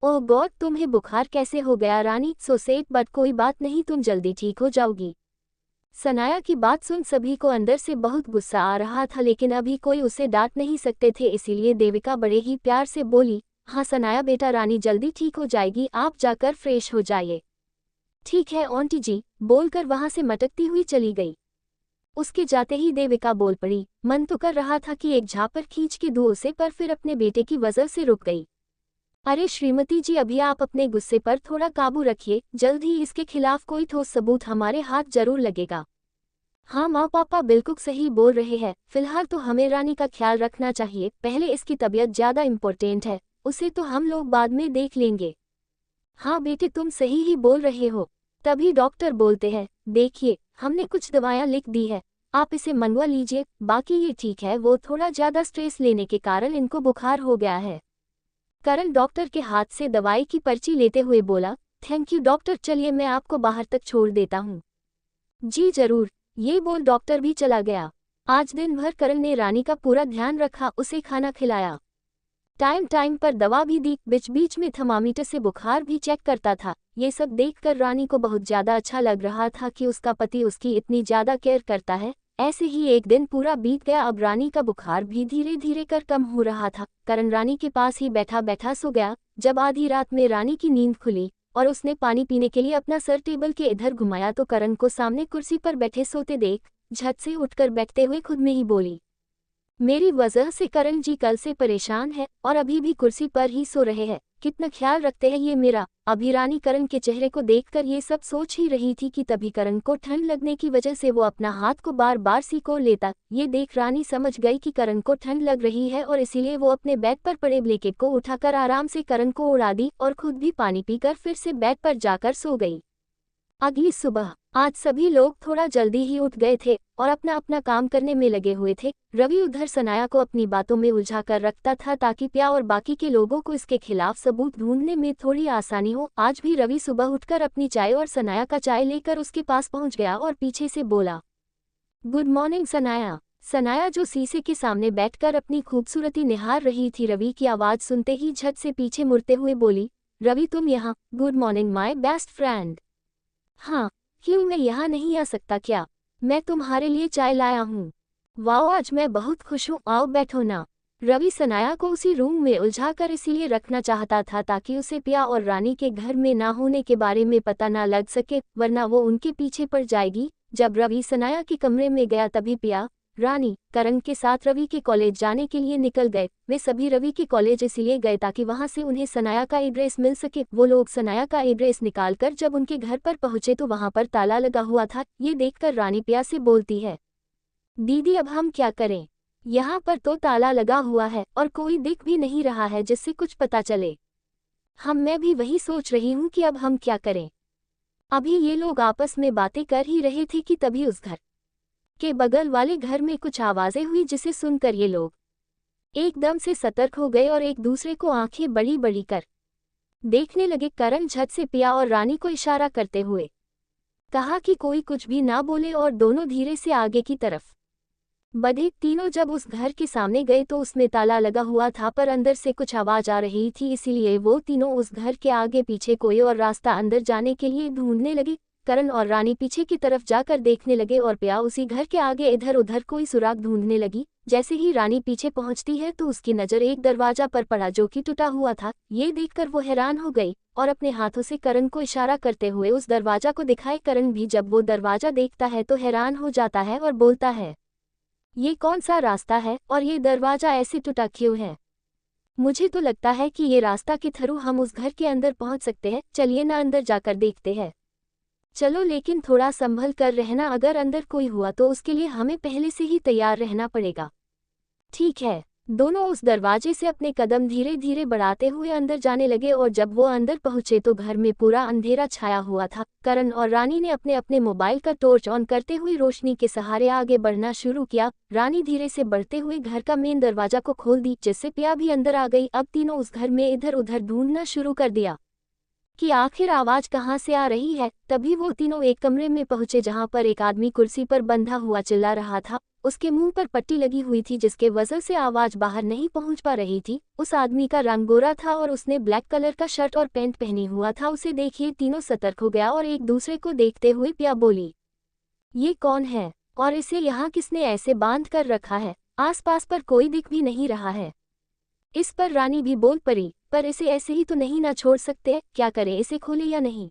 ओह गॉड, तुम्हें बुखार कैसे हो गया रानी? सो सेट, बट कोई बात नहीं, तुम जल्दी ठीक हो जाओगी। सनाया की बात सुन सभी को अंदर से बहुत गुस्सा आ रहा था, लेकिन अभी कोई उसे डांट नहीं सकते थे, इसीलिए देविका बड़े ही प्यार से बोली, हाँ सनाया बेटा, रानी जल्दी ठीक हो जाएगी, आप जाकर फ्रेश हो जाइए। ठीक है आंटी जी, बोलकर वहां से मटकती हुई चली गई। उसके जाते ही देविका बोल पड़ी, मन तो कर रहा था कि एक झापड़ खींच के दूं उसे, पर फिर अपने बेटे की वजह से रुक गई। अरे श्रीमती जी, अभी आप अपने गुस्से पर थोड़ा काबू रखिए, जल्द ही इसके खिलाफ कोई ठोस सबूत हमारे हाथ जरूर लगेगा। हाँ माँ पापा बिल्कुल सही बोल रहे हैं, फिलहाल तो हमें रानी का ख्याल रखना चाहिए, पहले इसकी तबीयत ज्यादा इम्पोर्टेंट है, उसे तो हम लोग बाद में देख लेंगे। हाँ बेटे तुम सही ही बोल रहे हो। तभी डॉक्टर बोलते हैं, देखिए हमने कुछ दवाइयाँ लिख दी है, आप इसे मनवा लीजिए, बाकी ये ठीक है, वो थोड़ा ज्यादा स्ट्रेस लेने के कारण इनको बुखार हो गया है। करण डॉक्टर के हाथ से दवाई की पर्ची लेते हुए बोला, थैंक यू डॉक्टर, चलिए मैं आपको बाहर तक छोड़ देता हूँ। जी जरूर, ये बोल डॉक्टर भी चला गया। आज दिन भर करण ने रानी का पूरा ध्यान रखा, उसे खाना खिलाया, टाइम टाइम पर दवा भी दी, बीच बीच में थर्मामीटर से बुखार भी चेक करता था। ये सब देखकर रानी को बहुत ज्यादा अच्छा लग रहा था कि उसका पति उसकी इतनी ज्यादा केयर करता है। ऐसे ही एक दिन पूरा बीत गया। अब रानी का बुखार भी धीरे धीरे कर कम हो रहा था। करण रानी के पास ही बैठा बैठा सो गया। जब आधी रात में रानी की नींद खुली और उसने पानी पीने के लिए अपना सर टेबल के इधर घुमाया तो करण को सामने कुर्सी पर बैठे सोते देख झट से उठकर बैठते हुए खुद में ही बोली, मेरी वजह से करण जी कल से परेशान है और अभी भी कुर्सी पर ही सो रहे हैं, कितना ख्याल रखते हैं ये मेरा। अभी रानी करण के चेहरे को देखकर ये सब सोच ही रही थी कि तभी करण को ठंड लगने की वजह से वो अपना हाथ को बार बार सिकोड़ लेता। ये देख रानी समझ गई कि करण को ठंड लग रही है और इसीलिए वो अपने बेड पर पड़े ब्लैंकेट को उठाकर आराम से करण को उड़ा दी और खुद भी पानी पीकर फिर से बेड पर जाकर सो गई। अगली सुबह आज सभी लोग थोड़ा जल्दी ही उठ गए थे और अपना अपना काम करने में लगे हुए थे। रवि उधर सनाया को अपनी बातों में उलझा कर रखता था ताकि पिया और बाकी के लोगों को इसके खिलाफ सबूत ढूंढने में थोड़ी आसानी हो। आज भी रवि सुबह उठकर अपनी चाय और सनाया का चाय लेकर उसके पास पहुंच गया और पीछे से बोला, गुड मॉर्निंग सनाया। सनाया जो शीशे के सामने बैठकर अपनी खूबसूरती निहार रही थी, रवि की आवाज सुनते ही झट से पीछे मुड़ते हुए बोली, रवि तुम यहाँ? Good morning my best friend. हाँ, क्यों मैं यहाँ नहीं आ सकता क्या? मैं तुम्हारे लिए चाय लाया हूँ। वाओ, आज मैं बहुत खुश हूँ, आओ बैठो ना। रवि सनाया को उसी रूम में उलझा कर इसीलिए रखना चाहता था ताकि उसे पिया और रानी के घर में ना होने के बारे में पता ना लग सके, वरना वो उनके पीछे पड़ जाएगी। जब रवि सनाया के कमरे में गया तभी पिया, रानी, करण के साथ रवि के कॉलेज जाने के लिए निकल गए। वे सभी रवि के कॉलेज इसलिए गए ताकि वहां से उन्हें सनाया का एड्रेस मिल सके। वो लोग सनाया का एड्रेस निकालकर जब उनके घर पर पहुंचे तो वहां पर ताला लगा हुआ था। ये देखकर रानी पिया से बोलती है, दीदी अब हम क्या करें? यहाँ पर तो ताला लगा हुआ है और कोई दिख भी नहीं रहा है जिससे कुछ पता चले। मैं भी वही सोच रही हूँ कि अब हम क्या करें। अभी ये लोग आपस में बातें कर ही रहे थे कि तभी उस घर के बगल वाले घर में कुछ आवाजें हुई, जिसे सुनकर ये लोग एकदम से सतर्क हो गए और एक दूसरे को आंखें बड़ी बड़ी कर देखने लगे। करण झट से पिया और रानी को इशारा करते हुए कहा कि कोई कुछ भी ना बोले और दोनों धीरे से आगे की तरफ बधे तीनों जब उस घर के सामने गए तो उसमें ताला लगा हुआ था, पर अंदर से कुछ आवाज आ रही थी, इसीलिए वो तीनों उस घर के आगे पीछे कोई और रास्ता अंदर जाने के लिए ढूंढने लगे। करण और रानी पीछे की तरफ जाकर देखने लगे और पिया उसी घर के आगे इधर उधर कोई सुराग ढूंढने लगी। जैसे ही रानी पीछे पहुंचती है तो उसकी नजर एक दरवाजा पर पड़ा जो कि टूटा हुआ था। ये देखकर वो हैरान हो गई और अपने हाथों से करण को इशारा करते हुए उस दरवाजा को दिखाए। करण भी जब वो दरवाजा देखता है तो हैरान हो जाता है और बोलता है, ये कौन सा रास्ता है और ये दरवाजा ऐसे टूटा क्यों है? मुझे तो लगता है कि ये रास्ता के थ्रू हम उस घर के अंदर पहुंच सकते हैं। चलिए ना अंदर जाकर देखते हैं। चलो, लेकिन थोड़ा संभल कर रहना, अगर अंदर कोई हुआ तो उसके लिए हमें पहले से ही तैयार रहना पड़ेगा। ठीक है। दोनों उस दरवाजे से अपने कदम धीरे धीरे बढ़ाते हुए अंदर जाने लगे और जब वो अंदर पहुंचे तो घर में पूरा अंधेरा छाया हुआ था। करण और रानी ने अपने अपने मोबाइल का टॉर्च ऑन करते हुए रोशनी के सहारे आगे बढ़ना शुरू किया। रानी धीरे से बढ़ते हुए घर का मेन दरवाजा को खोल दी, जिससे पिया भी अंदर आ गई। अब तीनों उस घर में इधर उधर ढूंढना शुरू कर दिया कि आखिर आवाज कहाँ से आ रही है। तभी वो तीनों एक कमरे में पहुंचे जहां पर एक आदमी कुर्सी पर बंधा हुआ चिल्ला रहा था। उसके मुंह पर पट्टी लगी हुई थी जिसके वजह से आवाज बाहर नहीं पहुंच पा रही थी। उस आदमी का रंग गोरा था और उसने ब्लैक कलर का शर्ट और पैंट पहनी हुआ था। उसे देखिए तीनों सतर्क हो गया और एक दूसरे को देखते हुए पिया बोली, ये कौन है और इसे यहाँ किसने ऐसे बांध कर रखा है? आसपास पर कोई दिख भी नहीं रहा है। इस पर रानी भी बोल पड़ी, पर इसे ऐसे ही तो नहीं ना छोड़ सकते, क्या करें, इसे खोले या नहीं?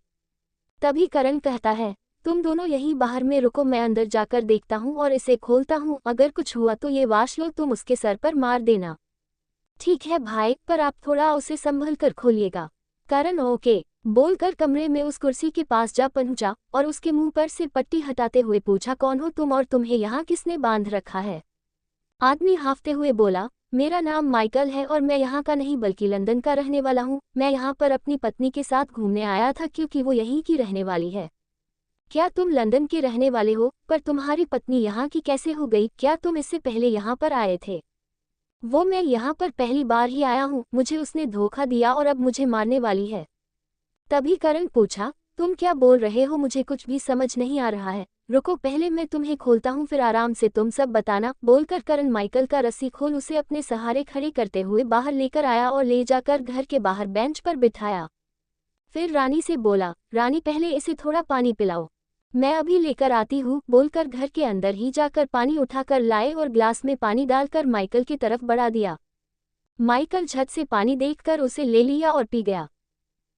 तभी करण कहता है, तुम दोनों यहीं बाहर में रुको, मैं अंदर जाकर देखता हूँ और इसे खोलता हूँ। अगर कुछ हुआ तो ये वाश लो तुम उसके सर पर मार देना। ठीक है भाई, पर आप थोड़ा उसे संभल कर खोलिएगा। करण ओके बोलकर कमरे में उस कुर्सी के पास जा पहुंचा और उसके मुंह पर से पट्टी हटाते हुए पूछा, कौन हो तुम और तुम्हें यहाँ किसने बांध रखा है? आदमी हाफते हुए बोला, मेरा नाम माइकल है और मैं यहाँ का नहीं बल्कि लंदन का रहने वाला हूँ। मैं यहाँ पर अपनी पत्नी के साथ घूमने आया था क्योंकि वो यहीं की रहने वाली है। क्या तुम लंदन के रहने वाले हो? पर तुम्हारी पत्नी यहाँ की कैसे हो गई? क्या तुम इससे पहले यहाँ पर आए थे? वो मैं यहाँ पर पहली बार ही आया हूँ, मुझे उसने धोखा दिया और अब मुझे मारने वाली है। तभी करण पूछा, तुम क्या बोल रहे हो? मुझे कुछ भी समझ नहीं आ रहा है। रुको, पहले मैं तुम्हें खोलता हूँ, फिर आराम से तुम सब बताना। बोलकर करण माइकल का रस्सी खोल उसे अपने सहारे खड़े करते हुए बाहर लेकर आया और ले जाकर घर के बाहर बेंच पर बिठाया। फिर रानी से बोला, रानी पहले इसे थोड़ा पानी पिलाओ। मैं अभी लेकर आती हूँ। बोलकर घर के अंदर ही जाकर पानी उठाकर लाए और ग्लास में पानी डालकर माइकल की तरफ बढ़ा दिया। माइकल झट से पानी देखकर उसे ले लिया और पी गया।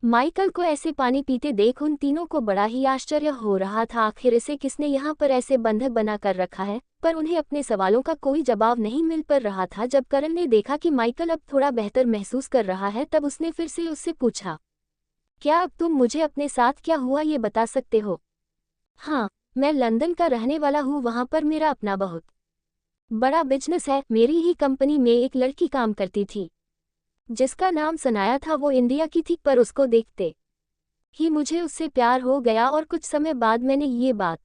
माइकल को ऐसे पानी पीते देख उन तीनों को बड़ा ही आश्चर्य हो रहा था, आखिर इसे किसने यहाँ पर ऐसे बंधक बना कर रखा है? पर उन्हें अपने सवालों का कोई जवाब नहीं मिल पा रहा था। जब करण ने देखा कि माइकल अब थोड़ा बेहतर महसूस कर रहा है तब उसने फिर से उससे पूछा, क्या अब तुम मुझे अपने साथ क्या हुआ ये बता सकते हो? हाँ, मैं लंदन का रहने वाला हूँ, वहाँ पर मेरा अपना बहुत बड़ा बिजनेस है। मेरी ही कंपनी में एक लड़की काम करती थी जिसका नाम सनाया था। वो इंडिया की थी, पर उसको देखते ही मुझे उससे प्यार हो गया और कुछ समय बाद मैंने ये बात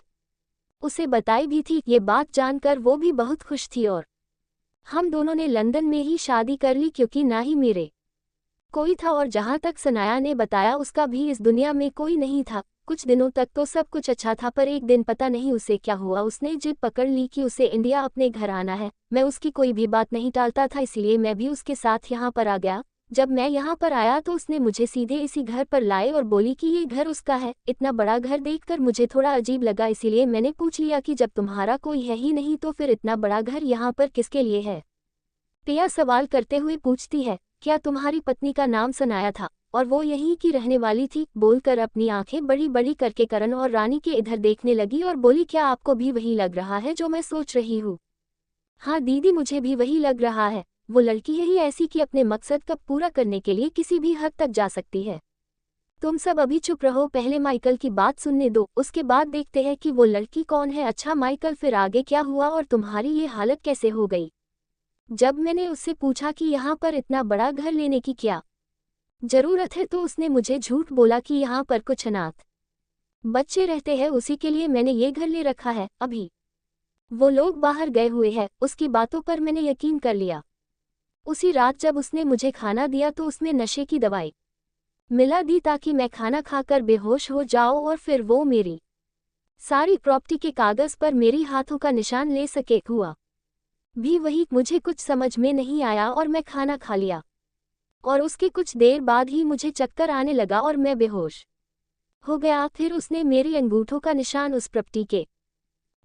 उसे बताई भी थी। ये बात जानकर वो भी बहुत खुश थी और हम दोनों ने लंदन में ही शादी कर ली क्योंकि ना ही मेरे कोई था और जहाँ तक सनाया ने बताया उसका भी इस दुनिया में कोई नहीं था। कुछ दिनों तक तो सब कुछ अच्छा था, पर एक दिन पता नहीं उसे क्या हुआ, उसने जिद पकड़ ली कि उसे इंडिया अपने घर आना है। मैं उसकी कोई भी बात नहीं टालता था, इसलिए मैं भी उसके साथ यहाँ पर आ गया। जब मैं यहाँ पर आया तो उसने मुझे सीधे इसी घर पर लाए और बोली कि ये घर उसका है। इतना बड़ा घर देखकर मुझे थोड़ा अजीब लगा, इसीलिए मैंने पूछ लिया कि जब तुम्हारा कोई है ही नहीं तो फिर इतना बड़ा घर यहाँ पर किसके लिए है? पिया सवाल करते हुए पूछती है, क्या तुम्हारी पत्नी का नाम सनाया था और वो यहीं की रहने वाली थी? बोलकर अपनी आंखें बड़ी बड़ी करके करण और रानी के इधर देखने लगी और बोली, क्या आपको भी वही लग रहा है जो मैं सोच रही हूँ? हाँ दीदी, मुझे भी वही लग रहा है। वो लड़की है ही ऐसी कि अपने मकसद का पूरा करने के लिए किसी भी हद तक जा सकती है। तुम सब अभी चुप रहो, पहले माइकल की बात सुनने दो, उसके बाद देखते हैं कि वो लड़की कौन है। अच्छा माइकल, फिर आगे क्या हुआ और तुम्हारी ये हालत कैसे हो गई? जब मैंने उससे पूछा कि यहाँ पर इतना बड़ा घर लेने की क्या जरूरत है तो उसने मुझे झूठ बोला कि यहाँ पर कुछ अनाथ बच्चे रहते हैं, उसी के लिए मैंने ये घर ले रखा है। अभी वो लोग बाहर गए हुए हैं। उसकी बातों पर मैंने यकीन कर लिया। उसी रात जब उसने मुझे खाना दिया तो उसमें नशे की दवाई मिला दी ताकि मैं खाना खाकर बेहोश हो जाऊं और फिर वो मेरी सारी प्रॉपर्टी के कागज पर मेरी हाथों का निशान ले सके। हुआ भी वही, मुझे कुछ समझ में नहीं आया और मैं खाना खा लिया। और उसके कुछ देर बाद ही मुझे चक्कर आने लगा और मैं बेहोश हो गया। फिर उसने मेरी अंगूठों का निशान उस प्रॉपर्टी के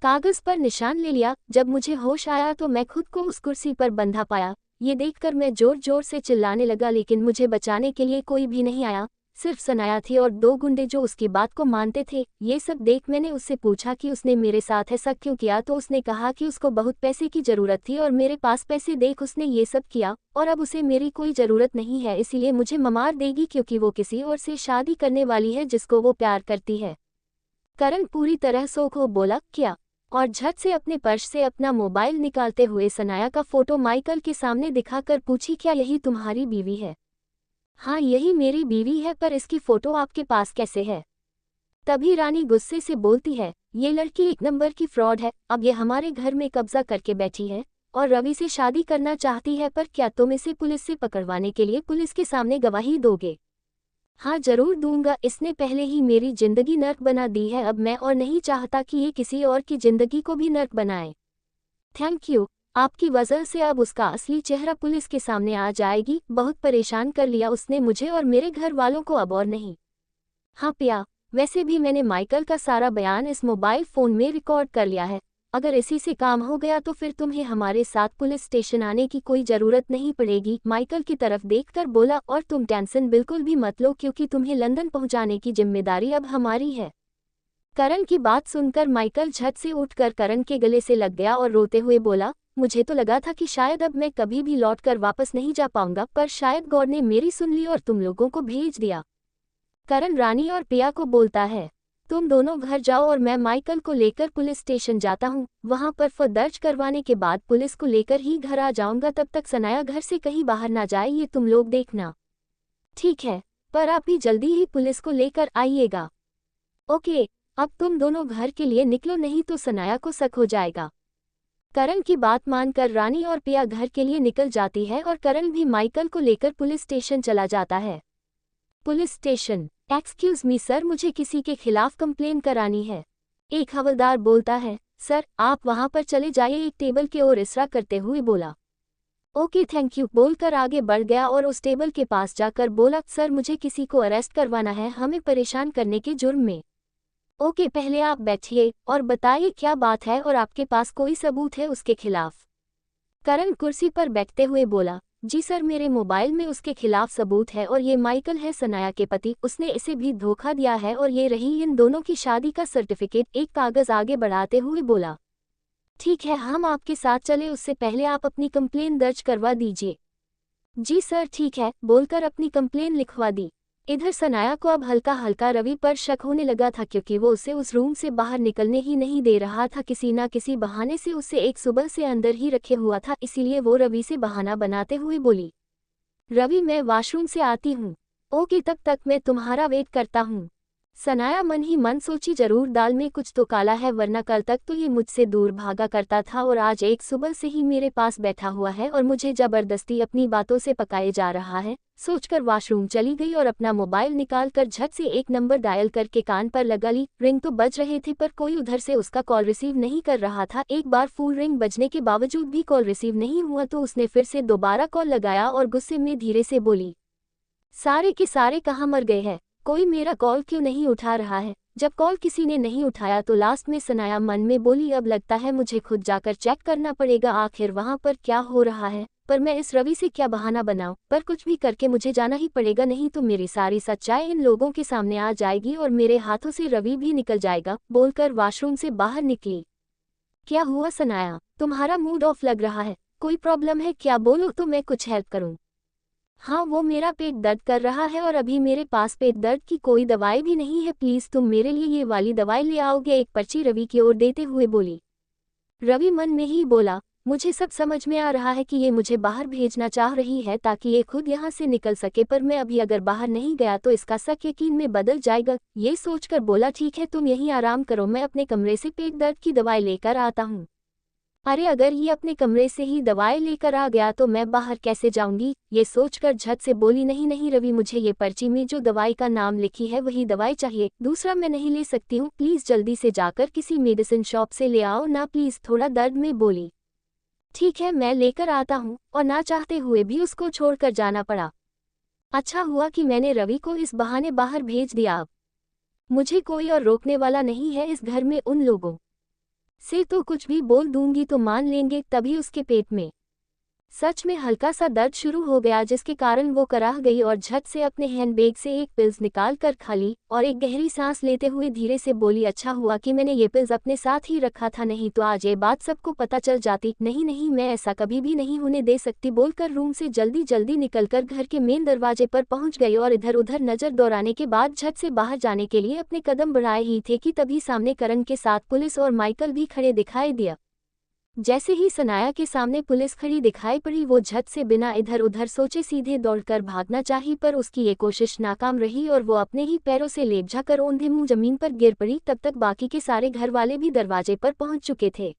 कागज पर निशान ले लिया। जब मुझे होश आया तो मैं खुद को उस कुर्सी पर बंधा पाया। ये देखकर मैं जोर जोर से चिल्लाने लगा, लेकिन मुझे बचाने के लिए कोई भी नहीं आया, सिर्फ सनाया थी और दो गुंडे जो उसकी बात को मानते थे। ये सब देख मैंने उससे पूछा कि उसने मेरे साथ ऐसा क्यों किया, तो उसने कहा कि उसको बहुत पैसे की ज़रूरत थी और मेरे पास पैसे देख उसने ये सब किया, और अब उसे मेरी कोई ज़रूरत नहीं है, इसीलिए मुझे मार देगी क्योंकि वो किसी और से शादी करने वाली है जिसको वो प्यार करती है। करण पूरी तरह सोख हो बोला, क्या? और झट से अपने पर्स से अपना मोबाइल निकालते हुए सनाया का फोटो माइकल के सामने दिखाकर पूछी, क्या यही तुम्हारी बीवी है? हाँ, यही मेरी बीवी है, पर इसकी फोटो आपके पास कैसे है? तभी रानी गुस्से से बोलती है, ये लड़की एक नंबर की फ्रॉड है, अब ये हमारे घर में कब्जा करके बैठी है और रवि से शादी करना चाहती है, पर क्या तुम इसे पुलिस से पकड़वाने के लिए पुलिस के सामने गवाही दोगे? हाँ जरूर दूंगा, इसने पहले ही मेरी जिंदगी नर्क बना दी है, अब मैं और नहीं चाहता कि ये किसी और की जिंदगी को भी नर्क बनाए। थैंक यू, आपकी वजह से अब उसका असली चेहरा पुलिस के सामने आ जाएगी। बहुत परेशान कर लिया उसने मुझे और मेरे घर वालों को, अब और नहीं। हाँ पिया, वैसे भी मैंने माइकल का सारा बयान इस मोबाइल फ़ोन में रिकॉर्ड कर लिया है, अगर इसी से काम हो गया तो फिर तुम्हें हमारे साथ पुलिस स्टेशन आने की कोई ज़रूरत नहीं पड़ेगी। माइकल की तरफ देखकर बोला, और तुम टेंशन बिल्कुल भी मत लो क्योंकि तुम्हें लंदन पहुंचाने की जिम्मेदारी अब हमारी है। करण की बात सुनकर माइकल झट से उठकर करण के गले से लग गया और रोते हुए बोला, मुझे तो लगा था कि शायद अब मैं कभी भी लौटकर वापस नहीं जा पाऊंगा, पर शायद गॉड ने मेरी सुन ली और तुम लोगों को भेज दिया। करण रानी और पिया को बोलता है, तुम दोनों घर जाओ और मैं माइकल को लेकर पुलिस स्टेशन जाता हूँ, वहाँ पर एफआईआर दर्ज करवाने के बाद पुलिस को लेकर ही घर आ जाऊंगा, तब तक सनाया घर से कहीं बाहर ना जाए, ये तुम लोग देखना। ठीक है, पर आप भी जल्दी ही पुलिस को लेकर आइएगा। ओके, अब तुम दोनों घर के लिए निकलो, नहीं तो सनाया को शक हो जाएगा। करण की बात मानकर रानी और पिया घर के लिए निकल जाती है और करण भी माइकल को लेकर पुलिस स्टेशन चला जाता है। Police station. Excuse me sir, मुझे किसी के खिलाफ कंप्लेन करानी है। एक हवलदार बोलता है, सर आप वहां पर चले जाइए, एक टेबल की ओर इशारा करते हुए बोला। ओके थैंक यू बोलकर आगे बढ़ गया और उस टेबल के पास जाकर बोला, सर मुझे किसी को अरेस्ट करवाना है, हमें परेशान करने के जुर्म में। ओके पहले आप बैठिए और बताइए क्या बात है और आपके पास कोई सबूत है उसके खिलाफ? करण कुर्सी पर बैठते हुए बोला, जी सर मेरे मोबाइल में उसके खिलाफ सबूत है और ये माइकल है सनाया के पति, उसने इसे भी धोखा दिया है और ये रही इन दोनों की शादी का सर्टिफिकेट। एक कागज आगे बढ़ाते हुए बोला, ठीक है हम आपके साथ चले, उससे पहले आप अपनी कंप्लेन दर्ज करवा दीजिए। जी सर ठीक है बोलकर अपनी कंप्लेन लिखवा दी। इधर सनाया को अब हल्का हल्का रवि पर शक होने लगा था, क्योंकि वो उसे उस रूम से बाहर निकलने ही नहीं दे रहा था, किसी ना किसी बहाने से उसे एक सुबह से अंदर ही रखे हुआ था, इसीलिए वो रवि से बहाना बनाते हुए बोली, रवि मैं वॉशरूम से आती हूँ। ओके तब तक मैं तुम्हारा वेट करता हूँ। सनाया मन ही मन सोची, जरूर दाल में कुछ तो काला है, वरना कल तक तो ये मुझसे दूर भागा करता था और आज एक सुबह से ही मेरे पास बैठा हुआ है और मुझे जबरदस्ती अपनी बातों से पकाए जा रहा है। सोचकर वॉशरूम चली गई और अपना मोबाइल निकालकर झट से एक नंबर डायल करके कान पर लगा ली। रिंग तो बज रहे थे पर कोई उधर से उसका कॉल रिसीव नहीं कर रहा था। एक बार फुल रिंग बजने के बावजूद भी कॉल रिसीव नहीं हुआ तो उसने फिर से दोबारा कॉल लगाया और गुस्से में धीरे से बोली, सारे के सारे कहाँ मर गए हैं, कोई मेरा कॉल क्यों नहीं उठा रहा है? जब कॉल किसी ने नहीं उठाया तो लास्ट में सनाया मन में बोली, अब लगता है मुझे खुद जाकर चेक करना पड़ेगा आखिर वहां पर क्या हो रहा है, पर मैं इस रवि से क्या बहाना बनाऊं, पर कुछ भी करके मुझे जाना ही पड़ेगा, नहीं तो मेरी सारी सच्चाई इन लोगों के सामने आ जाएगी और मेरे हाथों से रवि भी निकल जाएगा। बोलकर वॉशरूम से बाहर निकली। क्या हुआ सनाया, तुम्हारा मूड ऑफ लग रहा है, कोई प्रॉब्लम है क्या? बोलो तो मैं कुछ हेल्प करूं। हाँ वो मेरा पेट दर्द कर रहा है और अभी मेरे पास पेट दर्द की कोई दवाई भी नहीं है, प्लीज़ तुम मेरे लिए ये वाली दवाई ले आओगे? एक पर्ची रवि की ओर देते हुए बोली। रवि मन में ही बोला, मुझे सब समझ में आ रहा है कि ये मुझे बाहर भेजना चाह रही है ताकि ये खुद यहाँ से निकल सके, पर मैं अभी अगर बाहर नहीं गया तो इसका शक यकीन में बदल जाएगा। ये सोचकर बोला, ठीक है तुम यहीं आराम करो, मैं अपने कमरे से पेट दर्द की दवाई लेकर आता हूँ। अरे अगर ये अपने कमरे से ही दवाई लेकर आ गया तो मैं बाहर कैसे जाऊंगी? ये सोचकर झट से बोली, नहीं नहीं रवि, मुझे ये पर्ची में जो दवाई का नाम लिखी है वही दवाई चाहिए, दूसरा मैं नहीं ले सकती हूँ, प्लीज़ जल्दी से जाकर किसी मेडिसिन शॉप से ले आओ ना प्लीज़, थोड़ा दर्द में बोली। ठीक है, मैं लेकर आता हूँ। और ना चाहते हुए भी उसको छोड़कर जाना पड़ा। अच्छा हुआ कि मैंने रवि को इस बहाने बाहर भेज दिया। अब मुझे कोई और रोकने वाला नहीं है। इस घर में उन लोगों से तो कुछ भी बोल दूंगी तो मान लेंगे। तभी उसके पेट में सच में हल्का सा दर्द शुरू हो गया, जिसके कारण वो कराह गई और झट से अपने हैंडबैग से एक पिल्स निकाल कर खा ली और एक गहरी सांस लेते हुए धीरे से बोली, अच्छा हुआ कि मैंने ये पिल्स अपने साथ ही रखा था, नहीं तो आज ये बात सबको पता चल जाती। नहीं नहीं, मैं ऐसा कभी भी नहीं होने दे सकती, बोलकर रूम से जल्दी जल्दी निकलकर घर के मेन दरवाजे पर पहुंच गई और इधर उधर नजर दौड़ाने के बाद झट से बाहर जाने के लिए अपने कदम बढ़ाए ही थे कि तभी सामने करण के साथ पुलिस और माइकल भी खड़े दिखाई दिया। जैसे ही सनाया के सामने पुलिस खड़ी दिखाई पड़ी, वो झट से बिना इधर उधर सोचे सीधे दौड़कर भागना चाही, पर उसकी ये कोशिश नाकाम रही और वो अपने ही पैरों से लेपझा कर औंधे मुंह जमीन पर गिर पड़ी। तब तक बाकी के सारे घर वाले भी दरवाजे पर पहुंच चुके थे।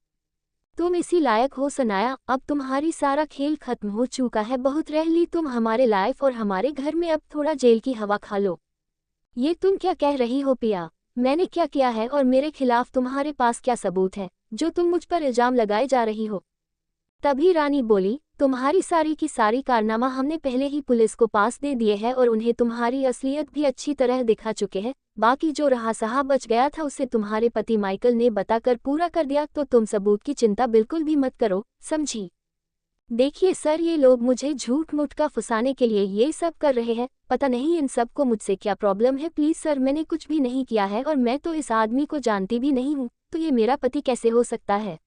तुम इसी लायक हो सनाया, अब तुम्हारी सारा खेल खत्म हो चुका है। बहुत रह ली तुम हमारे लाइफ और हमारे घर में, अब थोड़ा जेल की हवा खा लो। ये तुम क्या कह रही हो पिया? मैंने क्या किया है और मेरे खिलाफ तुम्हारे पास क्या सबूत है जो तुम मुझ पर इल्जाम लगाए जा रही हो? तभी रानी बोली, तुम्हारी सारी की सारी कारनामा हमने पहले ही पुलिस को पास दे दिए हैं और उन्हें तुम्हारी असलियत भी अच्छी तरह दिखा चुके हैं। बाकी जो रहा सहा बच गया था उसे तुम्हारे पति माइकल ने बताकर पूरा कर दिया, तो तुम सबूत की चिंता बिल्कुल भी मत करो, समझी? देखिए सर, ये लोग मुझे झूठ मूठ का फंसाने के लिए ये सब कर रहे हैं। पता नहीं इन सब को मुझसे क्या प्रॉब्लम है। प्लीज सर, मैंने कुछ भी नहीं किया है और मैं तो इस आदमी को जानती भी नहीं हूँ, तो ये मेरा पति कैसे हो सकता है?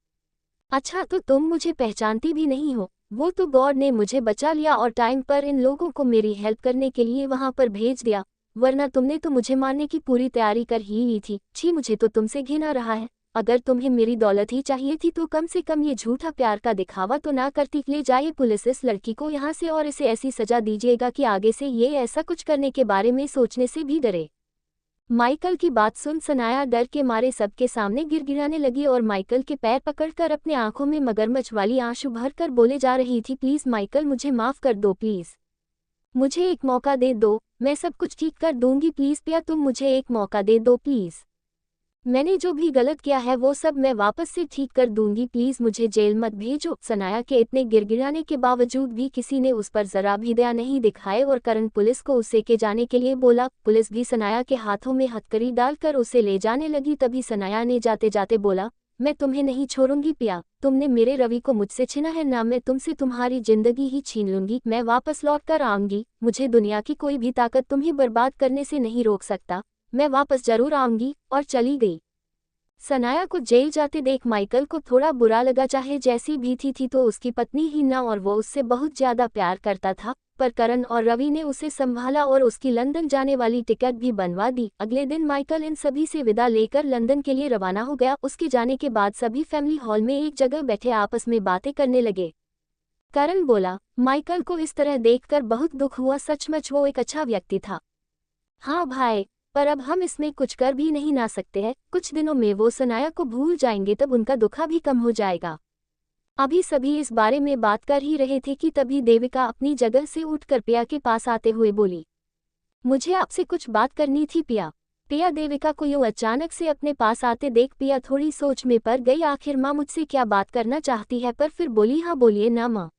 अच्छा, तो तुम मुझे पहचानती भी नहीं हो? वो तो गॉड ने मुझे बचा लिया और टाइम पर इन लोगों को मेरी हेल्प करने के लिए वहां पर भेज दिया, वरना तुमने तो मुझे मारने की पूरी तैयारी कर ही ली थी। छी, मुझे तो तुमसे घिन आ रहा है। अगर तुम्हें मेरी दौलत ही चाहिए थी तो कम से कम ये झूठा प्यार का दिखावा तो ना करती। ले जाइए पुलिस इस लड़की को यहाँ से और इसे ऐसी सजा दीजिएगा कि आगे से ये ऐसा कुछ करने के बारे में सोचने से भी डरे। माइकल की बात सुन सनाया डर के मारे सबके सामने गिड़गिड़ाने लगी और माइकल के पैर पकड़कर अपने आंखों में मगरमच्छ वाली आंसू भर कर बोले जा रही थी, प्लीज माइकल, मुझे माफ कर दो, प्लीज मुझे एक मौका दे दो, मैं सब कुछ ठीक कर दूंगी। प्लीज पिया, तुम मुझे एक मौका दे दो प्लीज। मैंने जो भी गलत किया है वो सब मैं वापस से ठीक कर दूंगी, प्लीज मुझे जेल मत भेजो। सनाया के इतने गिड़गिड़ाने के बावजूद भी किसी ने उस पर जरा भी दया नहीं दिखाए और करण पुलिस को उसे के जाने के लिए बोला। पुलिस भी सनाया के हाथों में हथकड़ी डालकर उसे ले जाने लगी। तभी सनाया ने जाते जाते बोला, मैं तुम्हें नहीं छोड़ूंगी पिया, तुमने मेरे रवि को मुझसे छीना है ना, मैं तुमसे तुम्हारी जिंदगी ही छीन लूंगी। मैं वापस लौट कर आऊंगी, मुझे दुनिया की कोई भी ताकत तुम्हें बर्बाद करने से नहीं रोक सकता। मैं वापस जरूर आऊंगी। और चली गई। सनाया को जेल जाते देख माइकल को थोड़ा बुरा लगा। चाहे जैसी भी थी तो उसकी पत्नी ही ना, और वो उससे बहुत ज्यादा प्यार करता था, पर करण और रवि ने उसे संभाला और उसकी लंदन जाने वाली टिकट भी बनवा दी। अगले दिन माइकल इन सभी से विदा लेकर लंदन के लिए रवाना हो गया। उसके जाने के बाद सभी फैमिली हॉल में एक जगह बैठे आपस में बातें करने लगे। करण बोला, माइकल को इस तरह देखकर बहुत दुख हुआ, सचमुच वो एक अच्छा व्यक्ति था। हाँ भाई, पर अब हम इसमें कुछ कर भी नहीं ना सकते हैं। कुछ दिनों में वो सनाया को भूल जाएंगे, तब उनका दुखा भी कम हो जाएगा। अभी सभी इस बारे में बात कर ही रहे थे कि तभी देविका अपनी जगह से उठकर पिया के पास आते हुए बोली, मुझे आपसे कुछ बात करनी थी पिया। पिया देविका को यूं अचानक से अपने पास आते देख पिया थोड़ी सोच में पड़ गई। आखिर माँ मुझसे क्या बात करना चाहती है? पर फिर बोली, हाँ बोलिए ना माँ।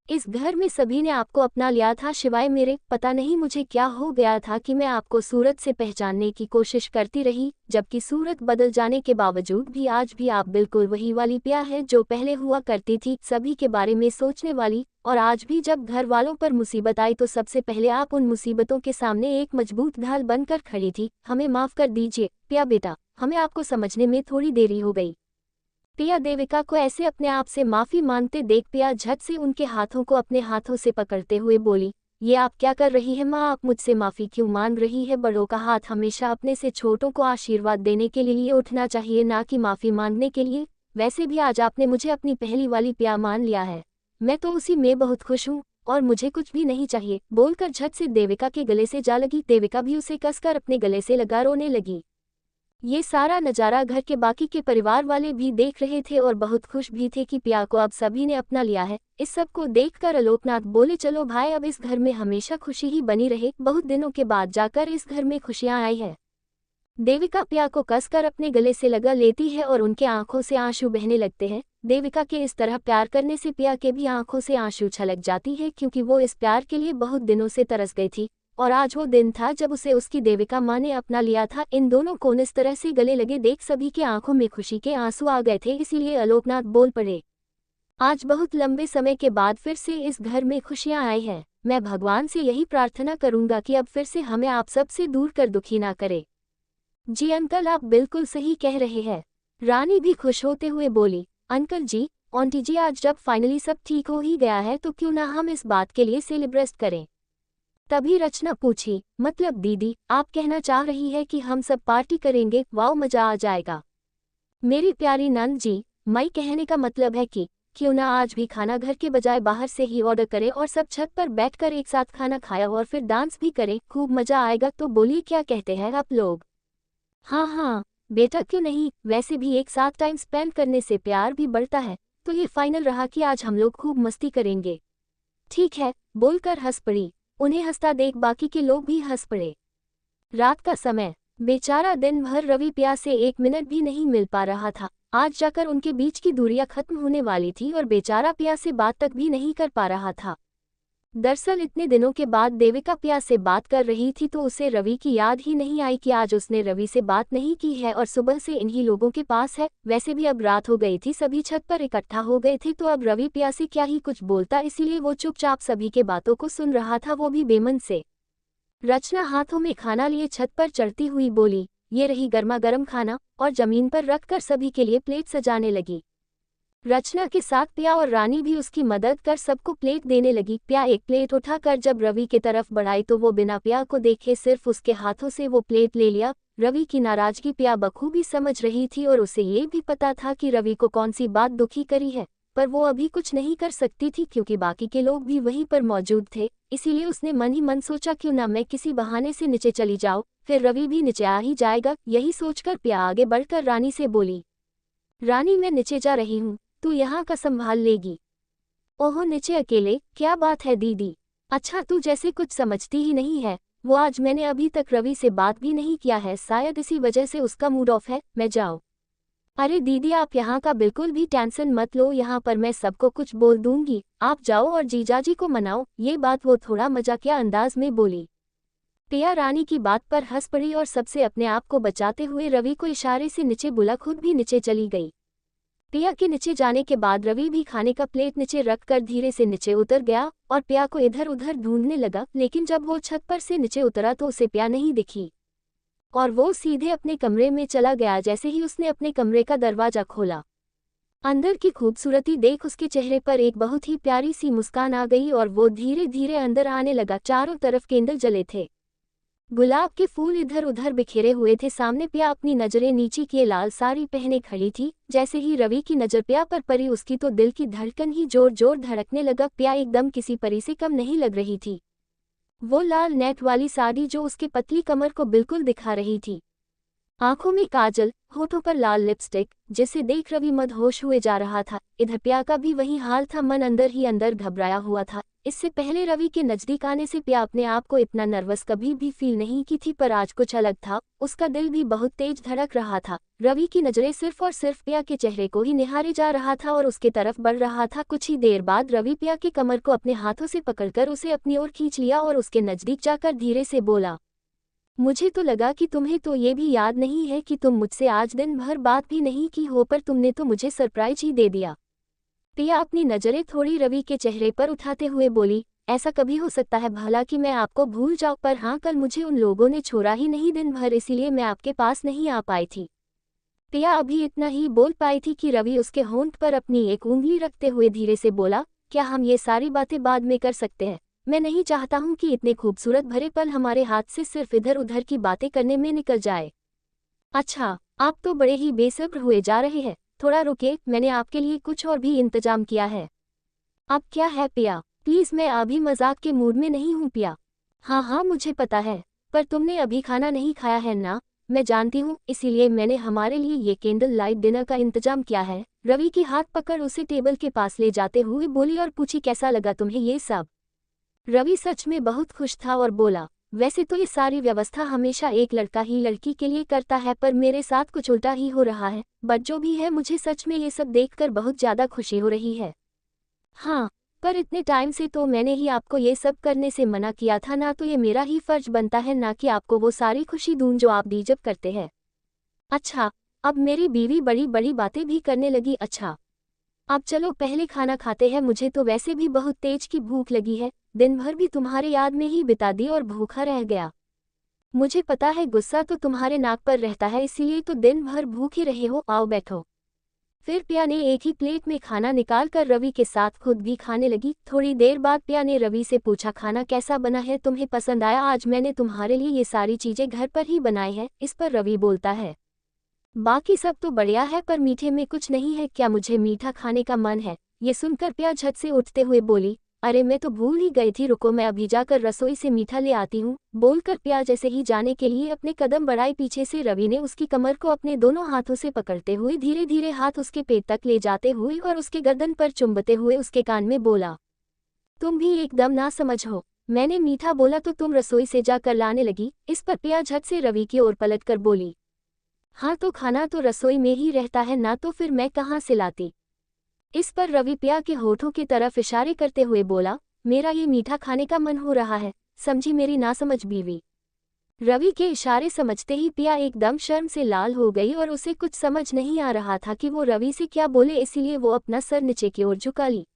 इस घर में सभी ने आपको अपना लिया था सिवाय मेरे। पता नहीं मुझे क्या हो गया था कि मैं आपको सूरत से पहचानने की कोशिश करती रही, जबकि सूरत बदल जाने के बावजूद भी आज भी आप बिल्कुल वही वाली पिया है जो पहले हुआ करती थी, सभी के बारे में सोचने वाली। और आज भी जब घर वालों पर मुसीबत आई तो सबसे पहले आप उन मुसीबतों के सामने एक मजबूत ढाल बनकर खड़ी थी। हमें माफ कर दीजिए पिया बेटा, हमें आपको समझने में थोड़ी देरी हो गई। पिया देविका को ऐसे अपने आप से माफी मांगते देख पिया झट से उनके हाथों को अपने हाथों से पकड़ते हुए बोली, ये आप क्या कर रही है माँ? आप मुझसे माफी क्यों मांग रही है? बड़ों का हाथ हमेशा अपने से छोटों को आशीर्वाद देने के लिए उठना चाहिए, ना कि माफी मांगने के लिए। वैसे भी आज आपने मुझे अपनी पहली वाली पिया मान लिया है, मैं तो उसी में बहुत खुश हूँ और मुझे कुछ भी नहीं चाहिए, बोलकर झट से देविका के गले से जा लगी। देविका भी उसे कसकर अपने गले से लगा रोने लगी। ये सारा नज़ारा घर के बाकी के परिवार वाले भी देख रहे थे और बहुत खुश भी थे कि पिया को अब सभी ने अपना लिया है। इस सब को देखकर आलोकनाथ बोले, चलो भाई, अब इस घर में हमेशा खुशी ही बनी रहे। बहुत दिनों के बाद जाकर इस घर में खुशियां आई है। देविका पिया को कसकर अपने गले से लगा लेती है और उनके आंखों से आंसू बहने लगते हैं। देविका के इस तरह प्यार करने से पिया के भी आंखों से आंसू छलक जाती है, क्योंकि वो इस प्यार के लिए बहुत दिनों से तरस गई थी और आज वो दिन था जब उसे उसकी देविका माँ ने अपना लिया था। इन दोनों को इस तरह से गले लगे देख सभी की आंखों में खुशी के आंसू आ गए थे, इसीलिए आलोकनाथ बोल पड़े, आज बहुत लंबे समय के बाद फिर से इस घर में खुशियां आई हैं। मैं भगवान से यही प्रार्थना करूंगा कि अब फिर से हमें आप सब से दूर कर दुखी ना करे। जी अंकल, आप बिल्कुल सही कह रहे हैं। रानी भी खुश होते हुए बोली, अंकल जी, आंटी जी, आज जब फाइनली सब ठीक हो ही गया है तो क्यों ना हम इस बात के लिए सेलिब्रेट करें। तभी रचना पूछी, मतलब दीदी आप कहना चाह रही है कि हम सब पार्टी करेंगे? वाओ, मजा आ जाएगा। मेरी प्यारी नंद जी, मई कहने का मतलब है कि क्यों ना आज भी खाना घर के बजाय बाहर से ही ऑर्डर करें और सब छत पर बैठकर एक साथ खाना खाया और फिर डांस भी करें, खूब मजा आएगा। तो बोलिए क्या कहते हैं आप लोग? हाँ हाँ बेटा, क्यों नहीं, वैसे भी एक साथ टाइम स्पेंड करने से प्यार भी बढ़ता है। तो ये फाइनल रहा कि आज हम लोग खूब मस्ती करेंगे। ठीक है, बोलकर हंस पड़ी। उन्हें हंसता देख बाकी के लोग भी हंस पड़े। रात का समय, बेचारा दिन भर रवि पिया से एक मिनट भी नहीं मिल पा रहा था। आज जाकर उनके बीच की दूरियां खत्म होने वाली थी और बेचारा पिया से बात तक भी नहीं कर पा रहा था। दरअसल इतने दिनों के बाद देविका पिया से बात कर रही थी तो उसे रवि की याद ही नहीं आई कि आज उसने रवि से बात नहीं की है और सुबह से इन्हीं लोगों के पास है। वैसे भी अब रात हो गई थी, सभी छत पर इकट्ठा हो गए थे तो अब रवि पिया से क्या ही कुछ बोलता, इसीलिए वो चुपचाप सभी के बातों को सुन रहा था, वो भी बेमन से। रचना हाथों में खाना लिए छत पर चढ़ती हुई बोली, ये रही गर्मा गर्म खाना, और जमीन पर रखकर सभी के लिए प्लेट सजाने लगी। रचना के साथ पिया और रानी भी उसकी मदद कर सबको प्लेट देने लगी। पिया एक प्लेट उठाकर जब रवि की तरफ बढ़ाई तो वो बिना पिया को देखे सिर्फ उसके हाथों से वो प्लेट ले लिया। रवि की नाराजगी पिया बखूबी समझ रही थी और उसे ये भी पता था कि रवि को कौन सी बात दुखी करी है, पर वो अभी कुछ नहीं कर सकती थी क्योंकि बाकी के लोग भी वहीं पर मौजूद थे। इसीलिए उसने मन ही मन सोचा, क्यों ना मैं किसी बहाने से नीचे चली जाऊं, फिर रवि भी नीचे आ ही जाएगा। यही सोचकर पिया आगे बढ़कर रानी से बोली, रानी मैं नीचे जा रही हूँ, तू यहाँ का संभाल लेगी। ओहो, नीचे अकेले? क्या बात है दीदी? अच्छा, तू जैसे कुछ समझती ही नहीं है। वो आज मैंने अभी तक रवि से बात भी नहीं किया है, शायद इसी वजह से उसका मूड ऑफ है। मैं जाऊँ? अरे दीदी, आप यहाँ का बिल्कुल भी टेंशन मत लो, यहाँ पर मैं सबको कुछ बोल दूंगी, आप जाओ और जीजाजी को मनाओ। ये बात वो थोड़ा मजाकिया अंदाज में बोली। पिया रानी की बात पर हंस पड़ी और सबसे अपने आप को बचाते हुए रवि को इशारे से नीचे बुला खुद भी नीचे चली गई। पिया के नीचे जाने के बाद रवि भी खाने का प्लेट नीचे रखकर धीरे से नीचे उतर गया और पिया को इधर उधर ढूंढने लगा, लेकिन जब वो छत पर से नीचे उतरा तो उसे पिया नहीं दिखी और वो सीधे अपने कमरे में चला गया। जैसे ही उसने अपने कमरे का दरवाजा खोला, अंदर की खूबसूरती देख उसके चेहरे पर एक बहुत ही प्यारी सी मुस्कान आ गई और वो धीरे धीरे अंदर आने लगा। चारों तरफ कैंडल जले थे, गुलाब के फूल इधर उधर बिखेरे हुए थे। सामने पिया अपनी नजरें नीचे किए लाल साड़ी पहने खड़ी थी। जैसे ही रवि की नजर पिया पर पड़ी, उसकी तो दिल की धड़कन ही जोर जोर धड़कने लगा। पिया एकदम किसी परी से कम नहीं लग रही थी। वो लाल नेट वाली साड़ी जो उसके पतली कमर को बिल्कुल दिखा रही थी, आंखों में काजल, होठों पर लाल लिपस्टिक, जिसे देख रवि मदहोश हुए जा रहा था। इधर पिया का भी वही हाल था, मन अंदर ही अंदर घबराया हुआ था। इससे पहले रवि के नजदीक आने से पिया अपने आप को इतना नर्वस कभी भी फील नहीं की थी, पर आज कुछ अलग था। उसका दिल भी बहुत तेज धड़क रहा था। रवि की नजरें सिर्फ और सिर्फ पिया के चेहरे को ही निहारे जा रहा था और उसके तरफ बढ़ रहा था। कुछ ही देर बाद रवि पिया की कमर को अपने हाथों से पकड़कर उसे अपनी ओर खींच लिया और उसके नजदीक जाकर धीरे से बोला, मुझे तो लगा कि तुम्हें तो ये भी याद नहीं है कि तुम मुझसे आज दिन भर बात भी नहीं की हो, पर तुमने तो मुझे सरप्राइज ही दे दिया। पिया अपनी नजरें थोड़ी रवि के चेहरे पर उठाते हुए बोली, ऐसा कभी हो सकता है भला कि मैं आपको भूल जाऊं, पर हाँ, कल मुझे उन लोगों ने छोड़ा ही नहीं दिन भर, इसीलिए मैं आपके पास नहीं आ पाई थी। पिया अभी इतना ही बोल पाई थी कि रवि उसके होंठ पर अपनी एक उंगली रखते हुए धीरे से बोला, क्या हम ये सारी बातें बाद में कर सकते हैं? मैं नहीं चाहता हूं कि इतने खूबसूरत भरे पल हमारे हाथ से सिर्फ इधर उधर की बातें करने में निकल जाए। अच्छा, आप तो बड़े ही बेसब्र हुए जा रहे हैं, थोड़ा रुकिए, मैंने आपके लिए कुछ और भी इंतजाम किया है। अब क्या है पिया, प्लीज, मैं अभी मजाक के मूड में नहीं हूँ पिया। हाँ हाँ मुझे पता है, पर तुमने अभी खाना नहीं खाया है ना? मैं जानती हूँ, इसीलिए मैंने हमारे लिए ये कैंडल लाइट डिनर का इंतजाम किया है। रवि की हाथ पकड़ उसे टेबल के पास ले जाते हुए बोली और पूछी, कैसा लगा तुम्हें ये सब? रवि सच में बहुत खुश था और बोला, वैसे तो ये सारी व्यवस्था हमेशा एक लड़का ही लड़की के लिए करता है, पर मेरे साथ कुछ उल्टा ही हो रहा है। बट जो भी है, मुझे सच में ये सब देखकर बहुत ज़्यादा खुशी हो रही है। हाँ, पर इतने टाइम से तो मैंने ही आपको ये सब करने से मना किया था ना, तो ये मेरा ही फर्ज बनता है ना कि आपको वो सारी खुशी दूं जो आप डिजर्व करते हैं। अच्छा, अब मेरी बीवी बड़ी बड़ी बातें भी करने लगी। अच्छा, अब चलो पहले खाना खाते हैं, मुझे तो वैसे भी बहुत तेज की भूख लगी है। दिन भर भी तुम्हारे याद में ही बिता दी और भूखा रह गया। मुझे पता है गुस्सा तो तुम्हारे नाक पर रहता है, इसीलिए तो दिन भर भूखे रहे हो। आओ बैठो। फिर पिया ने एक ही प्लेट में खाना निकाल कर रवि के साथ खुद भी खाने लगी। थोड़ी देर बाद पिया ने रवि से पूछा, खाना कैसा बना है, तुम्हें पसंद आया? आज मैंने तुम्हारे लिए ये सारी चीजें घर पर ही बनाई है। इस पर रवि बोलता है, बाकी सब तो बढ़िया है, पर मीठे में कुछ नहीं है क्या? मुझे मीठा खाने का मन है। ये सुनकर पिया झट से उठते हुए बोली, अरे मैं तो भूल ही गई थी, रुको मैं अभी जाकर रसोई से मीठा ले आती हूँ। बोलकर पिया जैसे ही जाने के लिए अपने कदम बढ़ाए, पीछे से रवि ने उसकी कमर को अपने दोनों हाथों से पकड़ते हुए धीरे धीरे हाथ उसके पेट तक ले जाते हुए और उसके गर्दन पर चुम्बते हुए उसके कान में बोला, तुम भी एकदम ना समझ हो। मैंने मीठा बोला तो तुम रसोई से जाकर लाने लगी। इस पर पिया झट से रवि की ओर पलट कर बोली, हाँ तो खाना तो रसोई में ही रहता है ना, तो फिर मैं कहाँ से लाती? इस पर रवि पिया के होठों की तरफ इशारे करते हुए बोला, मेरा ये मीठा खाने का मन हो रहा है, समझी मेरी नासमझ बीवी। रवि के इशारे समझते ही पिया एकदम शर्म से लाल हो गई और उसे कुछ समझ नहीं आ रहा था कि वो रवि से क्या बोले, इसीलिए वो अपना सर नीचे की ओर झुका ली।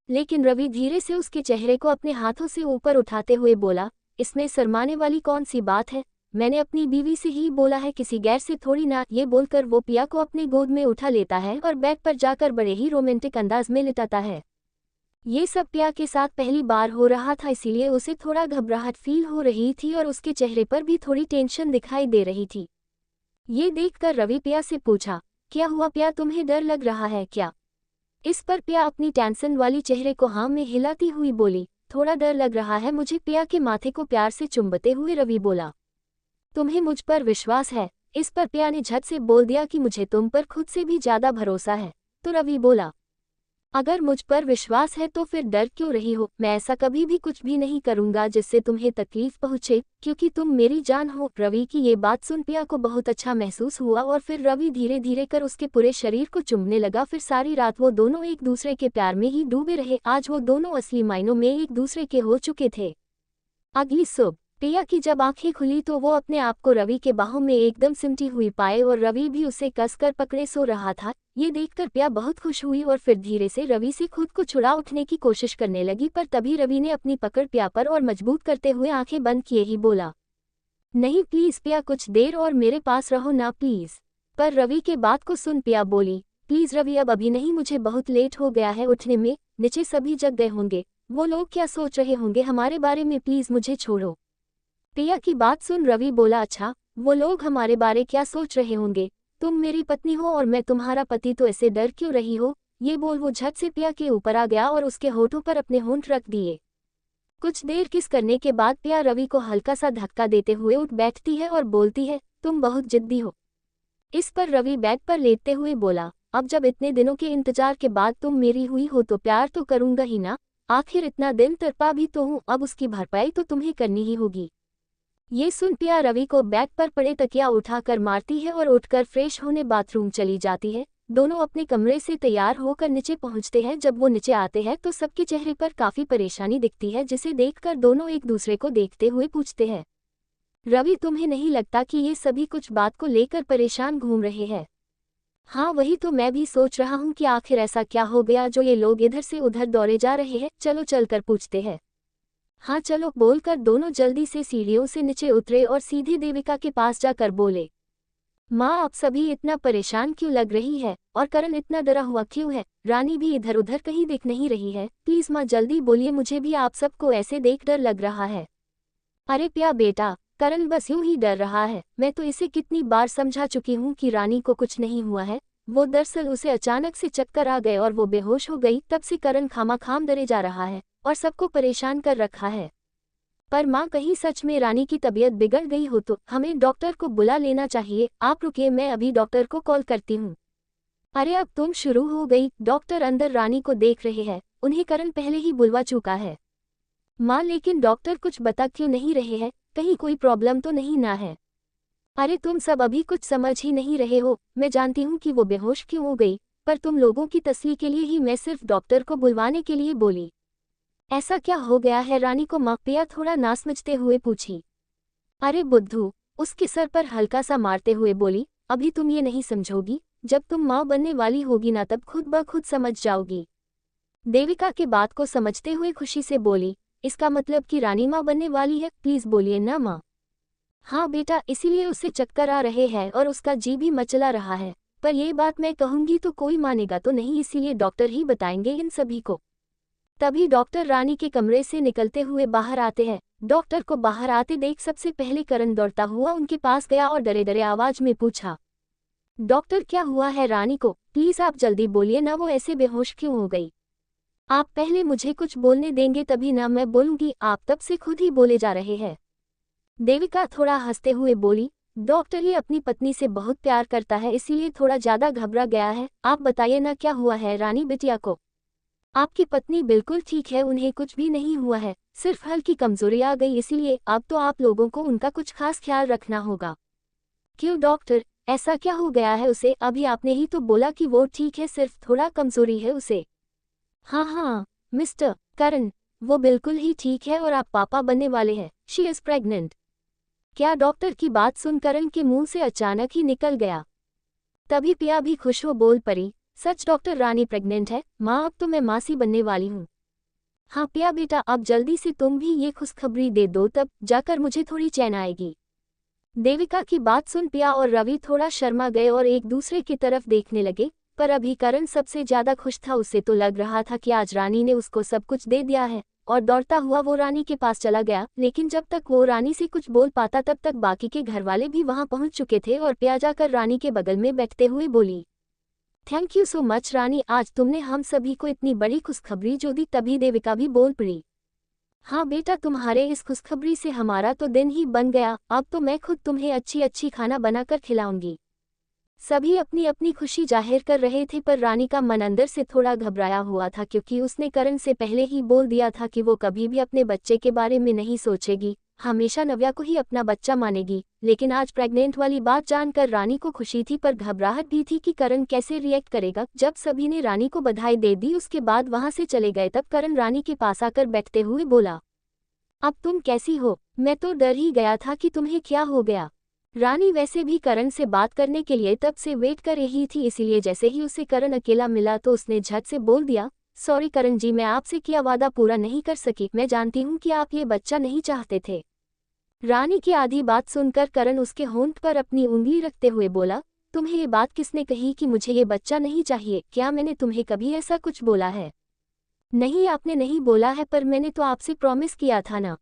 लेकिन रवि धीरे से उसके चेहरे को अपने हाथों से ऊपर उठाते हुए बोला, इसमें शर्माने वाली कौन सी बात है? मैंने अपनी बीवी से ही बोला है, किसी गैर से थोड़ी ना। ये बोलकर वो पिया को अपने गोद में उठा लेता है और बेड पर जाकर बड़े ही रोमांटिक अंदाज में लिटाता है। ये सब पिया के साथ पहली बार हो रहा था, इसीलिए उसे थोड़ा घबराहट फील हो रही थी और उसके चेहरे पर भी थोड़ी टेंशन दिखाई दे रही थी। ये देखकर रवि पिया से पूछा, क्या हुआ पिया, तुम्हें डर लग रहा है क्या? इस पर पिया अपनी टेंशन वाली चेहरे को हाँ में हिलाती हुई बोली, थोड़ा डर लग रहा है मुझे। पिया के माथे को प्यार से चुम्बते हुए रवि बोला, तुम्हें मुझ पर विश्वास है? इस पर पिया ने झट से बोल दिया कि मुझे तुम पर खुद से भी ज्यादा भरोसा है। तो रवि बोला, अगर मुझ पर विश्वास है तो फिर डर क्यों रही हो? मैं ऐसा कभी भी कुछ भी नहीं करूंगा जिससे तुम्हें तकलीफ पहुंचे, क्योंकि तुम मेरी जान हो। रवि की ये बात सुन पिया को बहुत अच्छा महसूस हुआ और फिर रवि धीरे धीरे कर उसके पूरे शरीर को चूमने लगा। फिर सारी रात वो दोनों एक दूसरे के प्यार में ही डूबे रहे। आज वो दोनों असली मायनों में एक दूसरे के हो चुके थे। अगली सुबह पिया की जब आंखें खुली तो वो अपने आप को रवि के बाहों में एकदम सिमटी हुई पाए और रवि भी उसे कसकर पकड़े सो रहा था। ये देखकर पिया बहुत खुश हुई और फिर धीरे से रवि से खुद को छुड़ा उठने की कोशिश करने लगी, पर तभी रवि ने अपनी पकड़ पिया पर और मजबूत करते हुए आंखें बंद किए ही बोला, नहीं प्लीज पिया, कुछ देर और मेरे पास रहो ना प्लीज। पर रवि के बात को सुन पिया बोली, प्लीज रवि अब अभी नहीं, मुझे बहुत लेट हो गया है उठने में। नीचे सभी जग गए होंगे, वो लोग क्या सोच रहे होंगे हमारे बारे में, प्लीज मुझे छोड़ो। पिया की बात सुन रवि बोला, अच्छा वो लोग हमारे बारे क्या सोच रहे होंगे? तुम मेरी पत्नी हो और मैं तुम्हारा पति, तो ऐसे डर क्यों रही हो? ये बोल वो झट से पिया के ऊपर आ गया और उसके होठों पर अपने होंठ रख दिए। कुछ देर किस करने के बाद पिया रवि को हल्का सा धक्का देते हुए उठ बैठती है और बोलती है, तुम बहुत जिद्दी हो। इस पर रवि बेड पर लेटते हुए बोला, अब जब इतने दिनों के इंतजार के बाद तुम मेरी हुई हो तो प्यार तो करूंगा ही ना। आखिर इतना दिन तड़पा भी तो हूँ, अब उसकी भरपाई तो तुम्हें करनी ही होगी। ये सुन पिया रवि को बेड पर पड़े तकिया उठाकर मारती है और उठकर फ्रेश होने बाथरूम चली जाती है। दोनों अपने कमरे से तैयार होकर नीचे पहुंचते हैं। जब वो नीचे आते हैं तो सबके चेहरे पर काफी परेशानी दिखती है, जिसे देखकर दोनों एक दूसरे को देखते हुए पूछते हैं, रवि तुम्हें नहीं लगता कि ये सभी कुछ बात को लेकर परेशान घूम रहे हैं? हाँ वही तो मैं भी सोच रहा हूँ कि आखिर ऐसा क्या हो गया जो ये लोग इधर से उधर दौड़े जा रहे हैं। चलो चलकर पूछते हैं। हाँ चलो, बोलकर दोनों जल्दी से सीढ़ियों से नीचे उतरे और सीधे देविका के पास जाकर बोले, माँ आप सभी इतना परेशान क्यों लग रही है और करण इतना डरा हुआ क्यों है? रानी भी इधर उधर कहीं दिख नहीं रही है। प्लीज माँ जल्दी बोलिए, मुझे भी आप सबको ऐसे देख डर लग रहा है। अरे प्या बेटा, करण बस यूं ही डर रहा है। मैं तो इसे कितनी बार समझा चुकी हूँ कि रानी को कुछ नहीं हुआ है। वो दरअसल उसे अचानक से चक्कर आ गए और वो बेहोश हो गई। तब से करण खामाखाम डरे जा रहा है और सबको परेशान कर रखा है। पर माँ कहीं सच में रानी की तबीयत बिगड़ गई हो तो हमें डॉक्टर को बुला लेना चाहिए। आप रुकिए, मैं अभी डॉक्टर को कॉल करती हूँ। अरे अब तुम शुरू हो गई। डॉक्टर अंदर रानी को देख रहे हैं, उन्हें करण पहले ही बुलवा चुका है। माँ लेकिन डॉक्टर कुछ बता क्यों नहीं रहे हैं? कहीं कोई प्रॉब्लम तो नहीं ना है। अरे तुम सब अभी कुछ समझ ही नहीं रहे हो, मैं जानती हूँ कि वो बेहोश क्यों हो गई, पर तुम लोगों की तसल्ली के लिए ही मैं सिर्फ डॉक्टर को बुलवाने के लिए बोली। ऐसा क्या हो गया है? रानी को मापिया थोड़ा नासमझते हुए पूछी। अरे बुद्धू, उसके सर पर हल्का सा मारते हुए बोली, अभी तुम ये नहीं समझोगी, जब तुम माँ बनने वाली होगी ना तब खुद ब खुद समझ जाओगी। देविका के बात को समझते हुए खुशी से बोली, इसका मतलब कि रानी माँ बनने वाली है? प्लीज बोलिए ना माँ। हाँ बेटा, इसीलिए उसे चक्कर आ रहे हैं और उसका जी भी मचला रहा है, पर ये बात मैं कहूंगी तो कोई मानेगा तो नहीं, इसीलिए डॉक्टर ही बताएंगे इन सभी को। तभी डॉक्टर रानी के कमरे से निकलते हुए बाहर आते हैं। डॉक्टर को बाहर आते देख सबसे पहले करण दौड़ता हुआ उनके पास गया और डरे डरे आवाज में पूछा, डॉक्टर क्या हुआ है रानी को? प्लीज आप जल्दी बोलिए ना, वो ऐसे बेहोश क्यों हो गई? आप पहले मुझे कुछ बोलने देंगे तभी ना मैं बोलूंगी, आप तब से खुद ही बोले जा रहे हैं। देविका थोड़ा हंसते हुए बोली, डॉक्टर ये अपनी पत्नी से बहुत प्यार करता है इसीलिए थोड़ा ज्यादा घबरा गया है। आप बताइए ना क्या हुआ है रानी बिटिया को? आपकी पत्नी बिल्कुल ठीक है, उन्हें कुछ भी नहीं हुआ है, सिर्फ हल्की कमजोरी आ गई, इसीलिए अब तो आप लोगों को उनका कुछ खास ख्याल रखना होगा। क्यों डॉक्टर, ऐसा क्या हो गया है उसे? अभी आपने ही तो बोला कि वो ठीक है, सिर्फ थोड़ा कमजोरी है उसे। हाँ हाँ मिस्टर करण, वो बिल्कुल ही ठीक है और आप पापा बनने वाले हैं। She is pregnant. क्या? डॉक्टर की बात सुन करण के मुंह से अचानक ही निकल गया। तभी पिया भी खुश हो बोल पड़ी, सच डॉक्टर, रानी प्रेग्नेंट है? माँ अब तो मैं मासी बनने वाली हूँ। हाँ पिया बेटा, अब जल्दी से तुम भी ये खुशखबरी दे दो, तब जाकर मुझे थोड़ी चैन आएगी। देविका की बात सुन पिया और रवि थोड़ा शर्मा गए और एक दूसरे की तरफ देखने लगे, पर अभी करण सबसे ज्यादा खुश था। उसे तो लग रहा था कि आज रानी ने उसको सब कुछ दे दिया है, और दौड़ता हुआ वो रानी के पास चला गया। लेकिन जब तक वो रानी से कुछ बोल पाता तब तक बाकी के घरवाले भी वहां पहुंच चुके थे और पिया जाकर रानी के बगल में बैठते हुए बोली, थैंक यू सो मच रानी, आज तुमने हम सभी को इतनी बड़ी खुशखबरी जो दी। तभी देविका भी बोल पड़ी, हाँ बेटा, तुम्हारे इस खुशखबरी से हमारा तो दिन ही बन गया, अब तो मैं खुद तुम्हें अच्छी अच्छी खाना बनाकर खिलाऊंगी। सभी अपनी अपनी खुशी जाहिर कर रहे थे, पर रानी का मन अंदर से थोड़ा घबराया हुआ था, क्योंकि उसने करण से पहले ही बोल दिया था कि वो कभी भी अपने बच्चे के बारे में नहीं सोचेगी, हमेशा नव्या को ही अपना बच्चा मानेगी। लेकिन आज प्रेग्नेंट वाली बात जानकर रानी को खुशी थी, पर घबराहट भी थी कि करण कैसे रिएक्ट करेगा। जब सभी ने रानी को बधाई दे दी उसके बाद वहां से चले गए, तब करण रानी के पास आकर बैठते हुए बोला, अब तुम कैसी हो? मैं तो डर ही गया था कि तुम्हें क्या हो गया। रानी वैसे भी करण से बात करने के लिए तब से वेट कर रही थी, इसीलिए जैसे ही उसे करण अकेला मिला तो उसने झट से बोल दिया, सॉरी करण जी, मैं आपसे किया वादा पूरा नहीं कर सकी, मैं जानती हूँ कि आप ये बच्चा नहीं चाहते थे। रानी की आधी बात सुनकर करण उसके होंठ पर अपनी उंगली रखते हुए बोला, तुम्हें ये बात किसने कही कि मुझे ये बच्चा नहीं चाहिए? क्या मैंने तुम्हें कभी ऐसा कुछ बोला है? नहीं, आपने नहीं बोला है, पर मैंने तो आपसे प्रॉमिस किया था ना।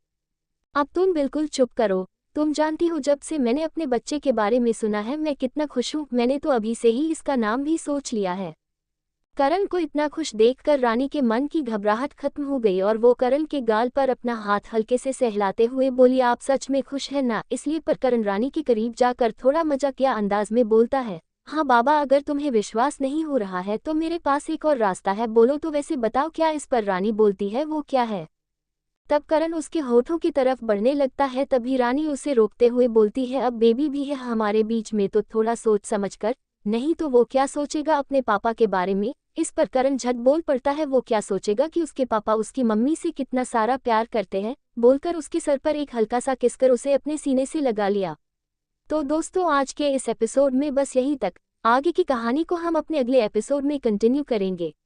अब तुम बिल्कुल चुप करो। तुम जानती हो जब से मैंने अपने बच्चे के बारे में सुना है मैं कितना खुश हूँ, मैंने तो अभी से ही इसका नाम भी सोच लिया है। करण को इतना खुश देखकर रानी के मन की घबराहट खत्म हो गई और वो करण के गाल पर अपना हाथ हल्के से सहलाते हुए बोली, आप सच में खुश हैं ना? इसलिए पर करण रानी के करीब जाकर थोड़ा मजाकिया अंदाज में बोलता है, हाँ बाबा, अगर तुम्हें विश्वास नहीं हो रहा है तो मेरे पास एक और रास्ता है, बोलो तो वैसे बताओ क्या? इस पर रानी बोलती है, वो क्या है? तब करण उसके होठों की तरफ बढ़ने लगता है, तभी रानी उसे रोकते हुए बोलती है, अब बेबी भी है हमारे बीच में तो थोड़ा सोच समझ कर, नहीं तो वो क्या सोचेगा अपने पापा के बारे में? इस पर करण झट बोल पड़ता है, वो क्या सोचेगा कि उसके पापा उसकी मम्मी से कितना सारा प्यार करते हैं। बोलकर उसके सर पर एक हल्का सा किस कर उसे अपने सीने से लगा लिया। तो दोस्तों, आज के इस एपिसोड में बस यही तक। आगे की कहानी को हम अपने अगले एपिसोड में कंटिन्यू करेंगे।